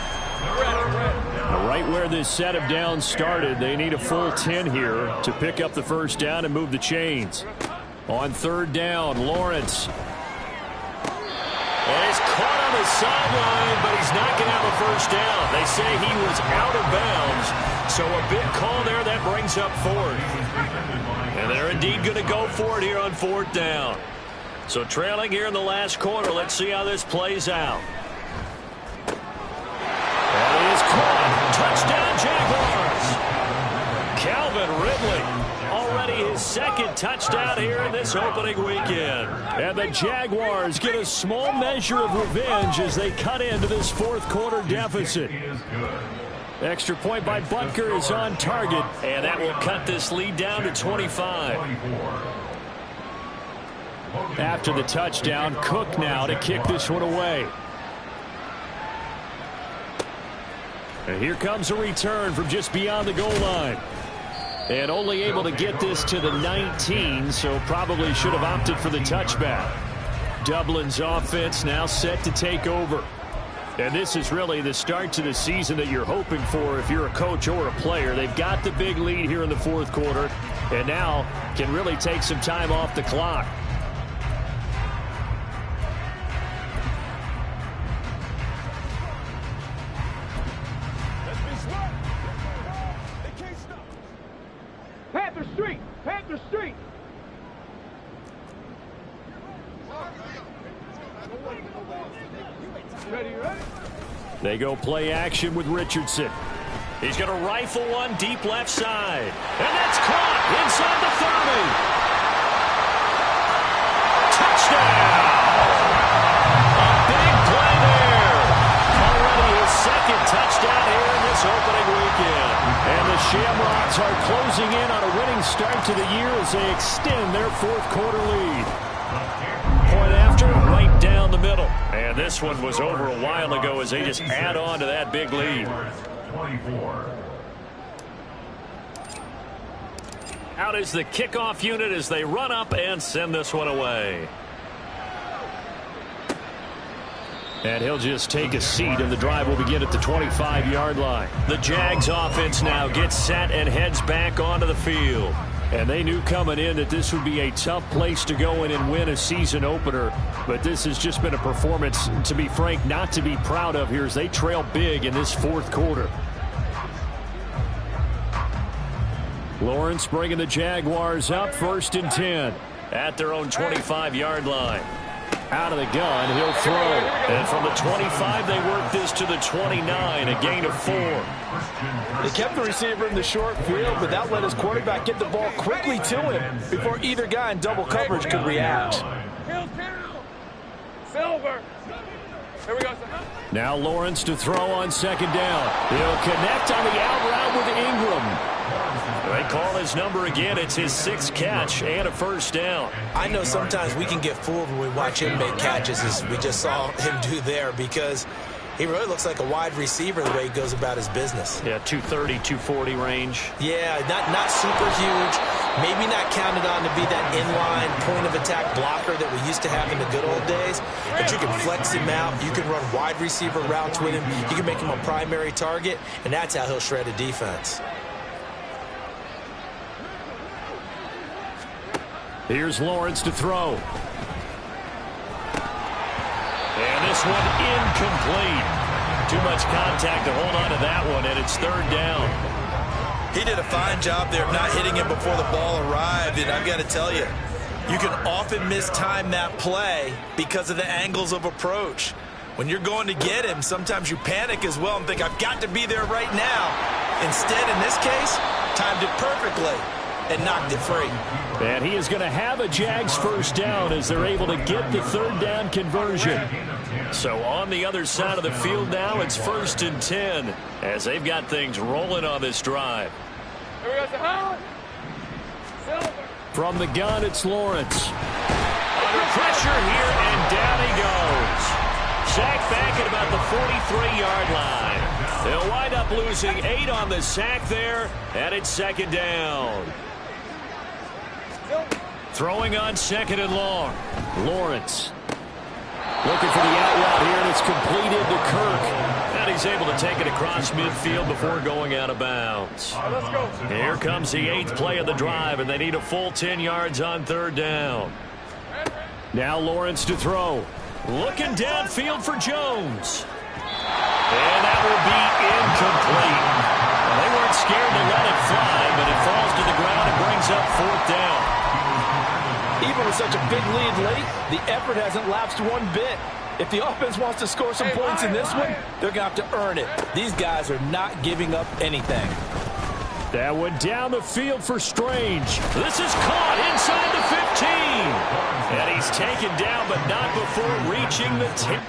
Right where this set of downs started, they need a full 10 here to pick up the first down and move the chains. On 3rd down, Lawrence. And he's caught on the sideline, but he's not going to have a first down. They say he was out of bounds, so a big call there that brings up 4th. And they're indeed going to go for it here on 4th down. So trailing here in the last quarter, let's see how this plays out. And he is caught. Touchdown, Jaguars. Calvin Ridley, already his 2nd touchdown here in this opening weekend. And the Jaguars get a small measure of revenge as they cut into this 4th quarter deficit. Extra point by Butker is on target, and that will cut this lead down to 25. After the touchdown, Cook now to kick this one away. And here comes a return from just beyond the goal line. And only able to get this to the 19, so probably should have opted for the touchback. Dublin's offense now set to take over. And this is really the start to the season that you're hoping for if you're a coach or a player. They've got the big lead here in the fourth quarter and now can really take some time off the clock. Panther Street! Panther Street! Ready? They go play action with Richardson. He's going to rifle one deep left side. And that's caught inside the 30. Touchdown! A big play there. Already his second touchdown here in this opening weekend. And the Shamrocks are closing in on a winning start to the year as they extend their fourth quarter lead. Point after, right down the middle. And this one was over a while ago as they just add on to that big lead. 24. Out is the kickoff unit as they run up and send this one away. And he'll just take a seat, and the drive will begin at the 25-yard line. The Jags offense now gets set and heads back onto the field. And they knew coming in that this would be a tough place to go in and win a season opener. But this has just been a performance, to be frank, not to be proud of here as they trail big in this fourth quarter. Lawrence bringing the Jaguars up, 1st and 10 at their own 25-yard line. Out of the gun, he'll throw. And from the 25, they work this to the 29, a gain of 4. They kept the receiver in the short field, but that let his quarterback get the ball quickly to him before either guy in double coverage could react. Silver! Here we go, son. Now Lawrence to throw on 2nd down. He'll connect on the out route with Ingram. They call his number again. It's his 6th catch and a 1st down. I know sometimes we can get fooled when we watch him make catches, as we just saw him do there, because he really looks like a wide receiver the way he goes about his business. Yeah, 230, 240 range. Yeah, not super huge. Maybe not counted on to be that inline point-of-attack blocker that we used to have in the good old days. But you can flex him out. You can run wide receiver routes with him. You can make him a primary target, and that's how he'll shred a defense. Here's Lawrence to throw. And this one incomplete. Too much contact to hold on to that one, and it's 3rd down. He did a fine job there of not hitting him before the ball arrived, and I've got to tell you, you can often mistime that play because of the angles of approach. When you're going to get him, sometimes you panic as well and think, I've got to be there right now. Instead, in this case, timed it perfectly and knocked it free. And he is going to have a Jags 1st down as they're able to get the 3rd down conversion. So on the other side of the field now, it's 1st and 10 as they've got things rolling on this drive. Here we go, son. Silver! From the gun, it's Lawrence. Under pressure here, and down he goes. Sacked back at about the 43-yard line. They'll wind up losing 8 on the sack there, and it's 2nd down. Throwing on 2nd and long. Lawrence looking for the out route here, and it's completed to Kirk. And he's able to take it across midfield before going out of bounds. Let's go. Here comes the 8th play of the drive, and they need a full 10 yards on 3rd down. Now Lawrence to throw. Looking downfield for Jones. And that will be incomplete. Well, they weren't scared to let it fly, but it falls to the ground and brings up 4th down. Even with such a big lead late, the effort hasn't lapsed one bit. If the offense wants to score some points in this one, they're going to have to earn it. These guys are not giving up anything. That one down the field for Strange. This is caught inside the 15. And he's taken down, but not before reaching the 10.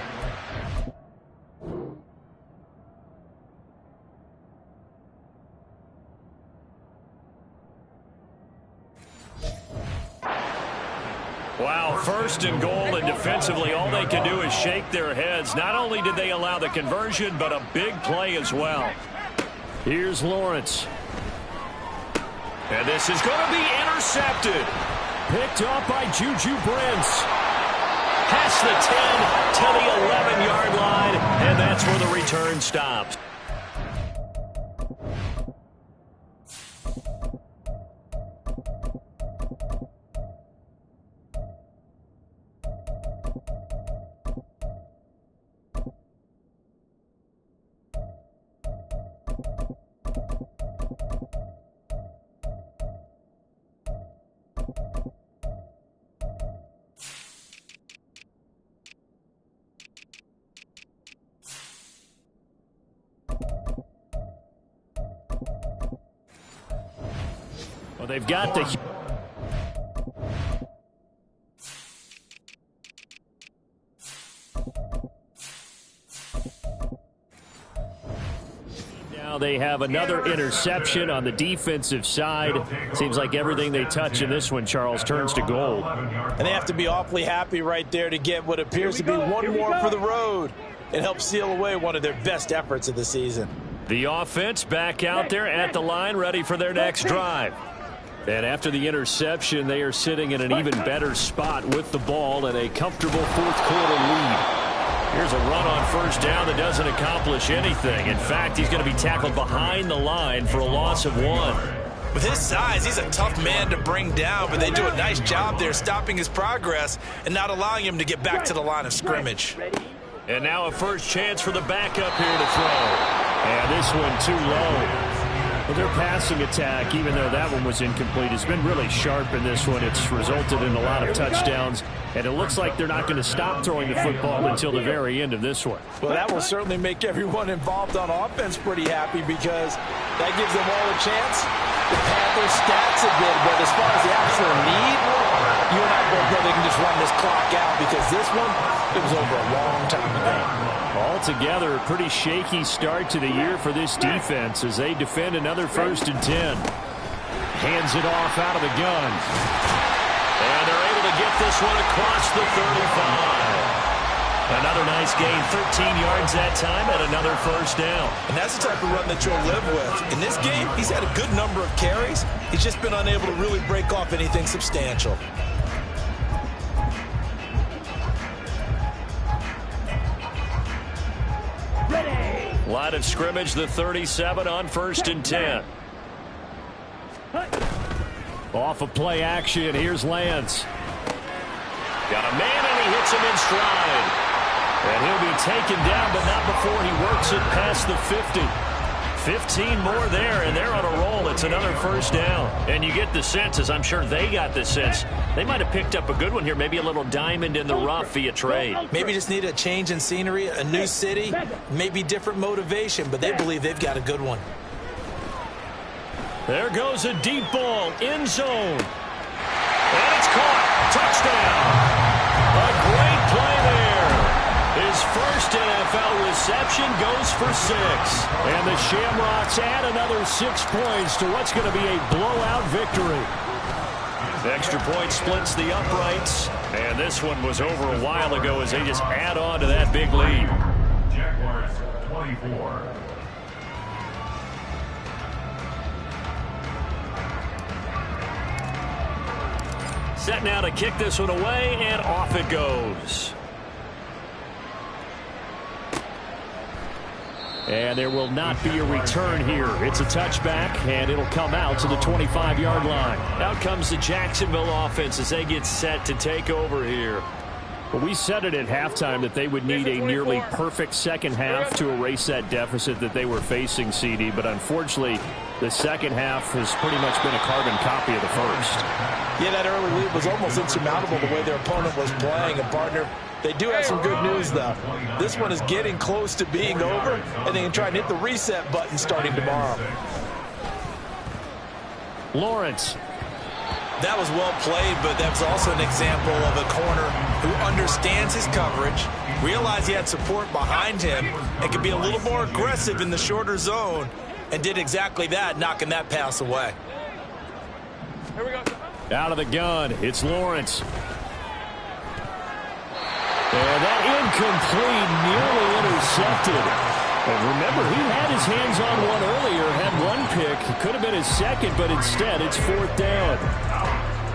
Wow, 1st and goal, and defensively all they can do is shake their heads. Not only did they allow the conversion, but a big play as well. Here's Lawrence. And this is going to be intercepted. Picked up by Juju Brents. past the 10 to the 11-yard line, and that's where the return stops. Well, they've got the... Now they have another interception on the defensive side. Seems like everything they touch in this one, Charles, turns to gold. And they have to be awfully happy right there to get what appears to be one more for the road and help seal away one of their best efforts of the season. The offense back out there at the line, ready for their next drive. And after the interception, they are sitting in an even better spot with the ball and a comfortable fourth-quarter lead. Here's a run on first down that doesn't accomplish anything. In fact, he's going to be tackled behind the line for a loss of 1. With his size, he's a tough man to bring down, but they do a nice job there stopping his progress and not allowing him to get back to the line of scrimmage. And now a first chance for the backup here to throw. And this one too low. Well, their passing attack, even though that one was incomplete, has been really sharp in this one. It's resulted in a lot of touchdowns, and it looks like they're not going to stop throwing the football until the very end of this one. Well, that will certainly make everyone involved on offense pretty happy because that gives them all a chance to pad their stats a bit. But as far as the actual need, you and I both know they can just run this clock out because this one, it was over a long time ago. Altogether, a pretty shaky start to the year for this defense as they defend another 1st and 10. Hands it off out of the gun. And they're able to get this one across the 35. Another nice gain, 13 yards that time, and another first down. And that's the type of run that you'll live with. In this game, he's had a good number of carries. He's just been unable to really break off anything substantial. Line of scrimmage, the 37 on 1st and 10. Off of play action, here's Lance. Got a man and he hits him in stride. And he'll be taken down, but not before he works it past the 50. 15 more there, and they're on a roll. It's another first down. And you get the sense, as I'm sure they got the sense, they might have picked up a good one here, maybe a little diamond in the rough via trade. Maybe just need a change in scenery, a new city, maybe different motivation, but they believe they've got a good one. There goes a deep ball, end zone. And it's caught. Touchdown. A great play there. His first NFL reception goes for 6. And the Shamrocks add another 6 points to what's going to be a blowout victory. The extra point splits the uprights. And this one was over a while ago as they just add on to that big lead. Jaguars 24. Set now to kick this one away, and off it goes. And there will not be a return here. It's a touchback, and it'll come out to the 25-yard line. Out comes the Jacksonville offense as they get set to take over here. Well, we said it at halftime that they would need a nearly perfect second half to erase that deficit that they were facing, CD. But unfortunately, the second half has pretty much been a carbon copy of the first. Yeah, that early lead was almost insurmountable the way their opponent was playing. And, partner, they do have some good news, though. This one is getting close to being over, and they can try and hit the reset button starting tomorrow. Lawrence. That was well played, but that was also an example of a corner who understands his coverage, realized he had support behind him, and could be a little more aggressive in the shorter zone, and did exactly that, knocking that pass away. Here we go. Out of the gun, it's Lawrence. And that incomplete, nearly intercepted. And remember, he had his hands on one earlier, had one pick. It could have been his second, but instead it's 4th down.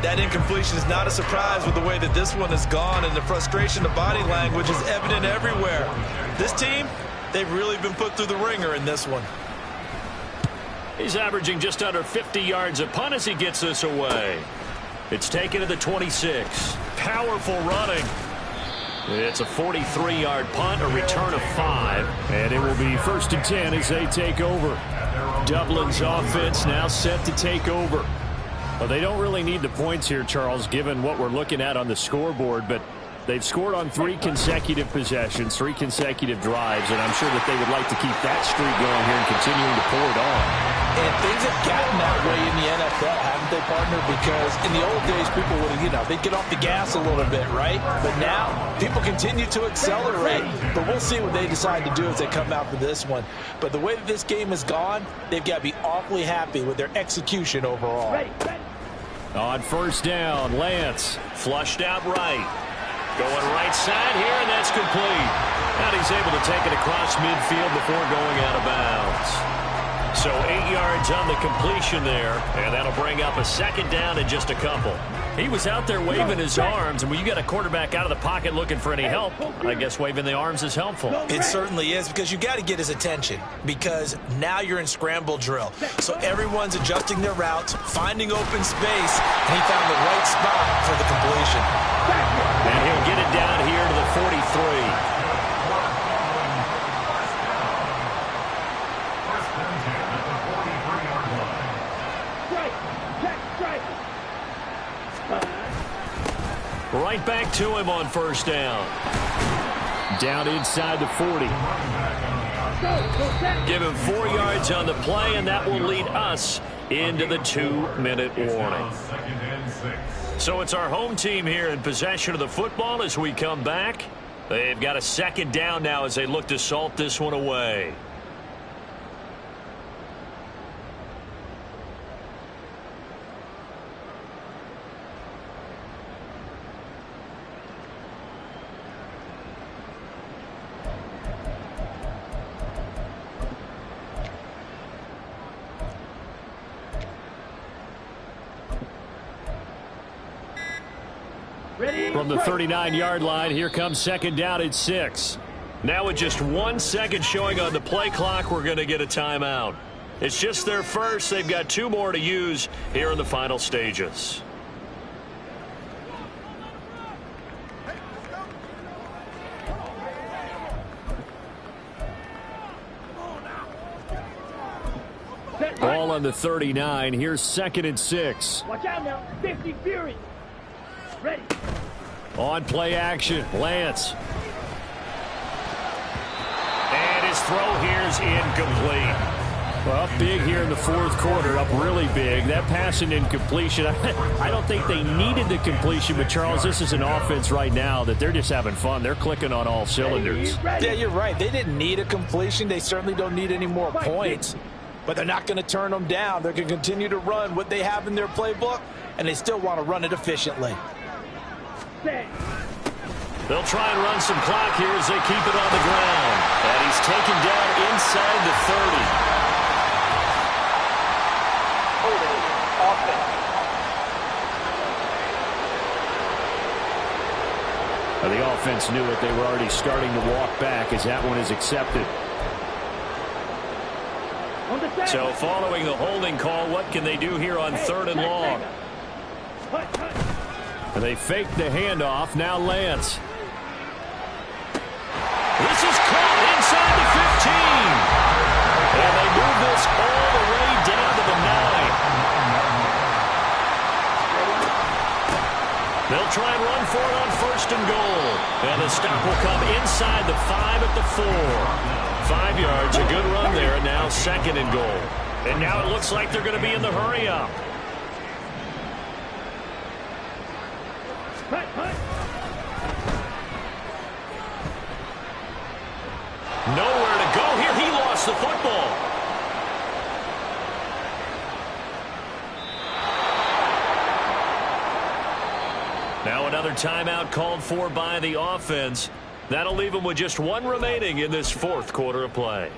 That incompletion is not a surprise with the way that this one has gone, and the frustration, the body language is evident everywhere. This team, they've really been put through the ringer in this one. He's averaging just under 50 yards a punt as he gets this away. It's taken to the 26. Powerful running. It's a 43-yard punt, a return of 5. And it will be 1st and 10 as they take over. Dublin's offense now set to take over. Well, they don't really need the points here, Charles, given what we're looking at on the scoreboard, but they've scored on 3 consecutive possessions, 3 consecutive drives, and I'm sure that they would like to keep that streak going here and continuing to pour it on. And things have gotten that way in the NFL, haven't they, partner? Because in the old days, people would, they'd get off the gas a little bit, right? But now, people continue to accelerate. But we'll see what they decide to do as they come out for this one. But the way that this game has gone, they've got to be awfully happy with their execution overall. On 1st down, Lance flushed out right. Going right side here, and that's complete. And he's able to take it across midfield before going out of bounds. So 8 yards on the completion there, and that'll bring up a 2nd down in just a couple. He was out there waving his arms, and when you got a quarterback out of the pocket looking for any help, I guess waving the arms is helpful. It certainly is, because you got to get his attention, because now you're in scramble drill. So everyone's adjusting their routes, finding open space, and he found the right spot for the completion. And he'll get it down here to the 43. Right back to him on 1st down. Down inside the 40. Give him 4 yards on the play, and that will lead us into the 2-minute warning. So it's our home team here in possession of the football as we come back. They've got a 2nd down now as they look to salt this one away. From the 39-yard line, here comes 2nd down at 6. Now with just 1 second showing on the play clock, we're going to get a timeout. It's just their first. They've got 2 more to use here in the final stages. Ball on the 39. Here's 2nd and 6. Watch out now. 50 Fury. Ready. On play action, Lance. And his throw here is incomplete. Well, big here in the 4th quarter, up really big. That pass and incompletion, I don't think they needed the completion, but Charles, this is an offense right now that they're just having fun. They're clicking on all cylinders. Yeah, you're right. They didn't need a completion. They certainly don't need any more points, but they're not going to turn them down. They're going to continue to run what they have in their playbook, and they still want to run it efficiently. They'll try and run some clock here as they keep it on the ground. And he's taken down inside the 30. The offense knew it. They were already starting to walk back as that one is accepted. So following the holding call, what can they do here on 3rd and long? And they fake the handoff. Now Lance. This is caught inside the 15. And they move this all the way down to the 9. They'll try and run for it on 1st and goal. And the stop will come inside the 5 at the 4. 5 yards, a good run there, and now 2nd and goal. And now it looks like they're going to be in the hurry-up. Nowhere to go here. He lost the football. Now another timeout called for by the offense. That'll leave them with just 1 remaining in this 4th quarter of play.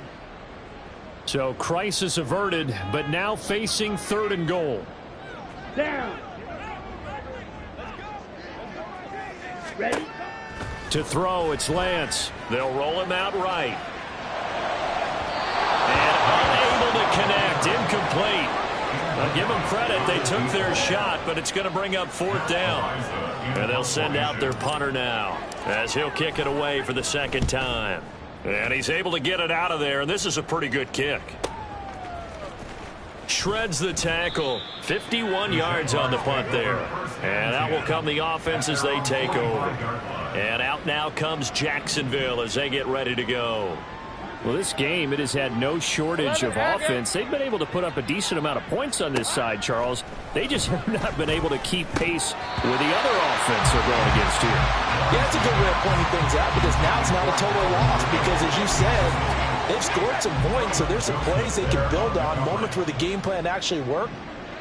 So crisis averted, but now facing 3rd and goal. Down. Ready? To throw, it's Lance. They'll roll him out right. And unable to connect, incomplete. I'll give them credit. They took their shot, but it's going to bring up 4th down. And they'll send out their punter now as he'll kick it away for the 2nd time. And he's able to get it out of there, and this is a pretty good kick. Shreds the tackle. 51 yards on the punt there. And out will come the offense as they take over. And out now comes Jacksonville as they get ready to go. Well, this game, it has had no shortage of offense. They've been able to put up a decent amount of points on this side, Charles. They just have not been able to keep pace with the other offense they're going against here. Yeah, it's a good way of pointing things out because now it's not a total loss because, as you said, they've scored some points, so there's some plays they can build on, moments where the game plan actually worked.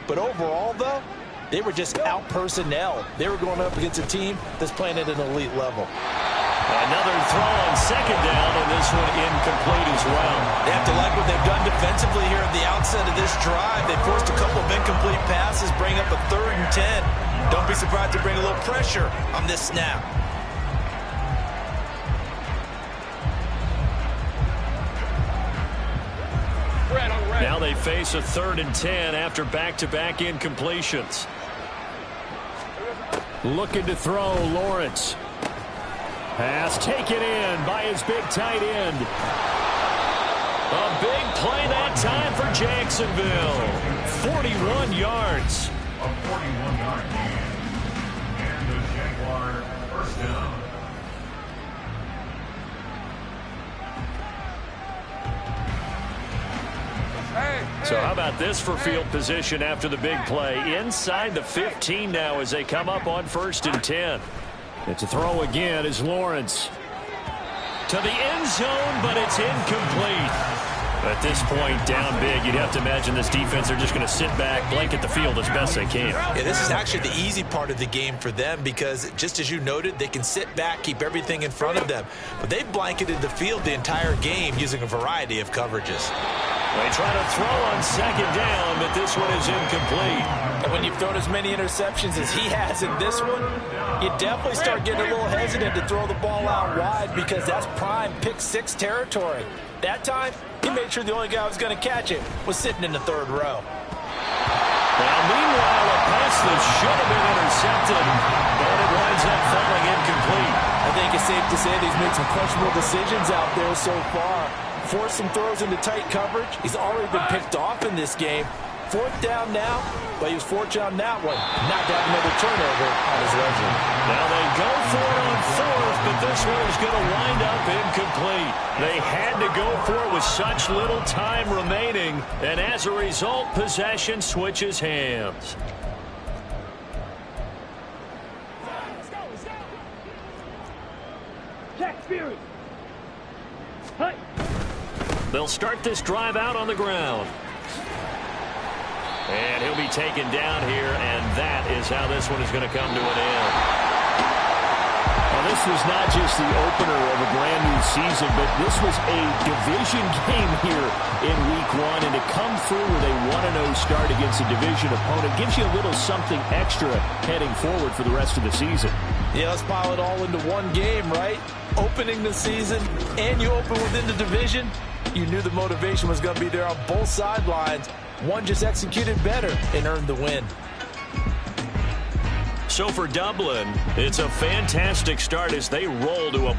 But overall, though, they were just out-personnel. They were going up against a team that's playing at an elite level. Another throw on 2nd down, and this one incomplete as well. They have to like what they've done defensively here at the outset of this drive. They forced a couple of incomplete passes, bring up a 3rd and 10. Don't be surprised to bring a little pressure on this snap. Now they face a 3rd and 10 after back-to-back incompletions. Looking to throw, Lawrence. Pass taken in by his big tight end. A big play that time for Jacksonville. 41 yards. A 41-yard gain. And the Jaguar 1st down. So how about this for field position after the big play? Inside the 15 now as they come up on 1st and 10. It's a throw again as Lawrence. To the end zone, but it's incomplete. At this point, down big, you'd have to imagine this defense are just going to sit back, blanket the field as best they can. Yeah, this is actually the easy part of the game for them because, just as you noted, they can sit back, keep everything in front of them. But they've blanketed the field the entire game using a variety of coverages. They try to throw on 2nd down, but this one is incomplete. And when you've thrown as many interceptions as he has in this one, you definitely start getting a little hesitant to throw the ball out wide because that's prime pick-6 territory. That time, he made sure the only guy who was going to catch it was sitting in the 3rd row. Now, meanwhile, a pass that should have been intercepted, but it winds up falling incomplete. I think it's safe to say that he's made some questionable decisions out there so far. Forced some throws into tight coverage. He's already been picked off in this game. 4th down now, but he was fortunate on that one. Not to have another turnover on his resume. Now they go for it on 4th, but this one is going to wind up incomplete. They had to go for it with such little time remaining, and as a result, possession switches hands. Check Fury. Hey. They'll start this drive out on the ground. And he'll be taken down here, and that is how this one is going to come to an end. Well, this was not just the opener of a brand new season, but this was a division game here in Week 1, and to come through with a 1-0 start against a division opponent gives you a little something extra heading forward for the rest of the season. Yeah, let's pile it all into one game, right? Opening the season, and you open within the division. You knew the motivation was going to be there on both sidelines. One just executed better and earned the win. So for Dublin, it's a fantastic start as they roll to a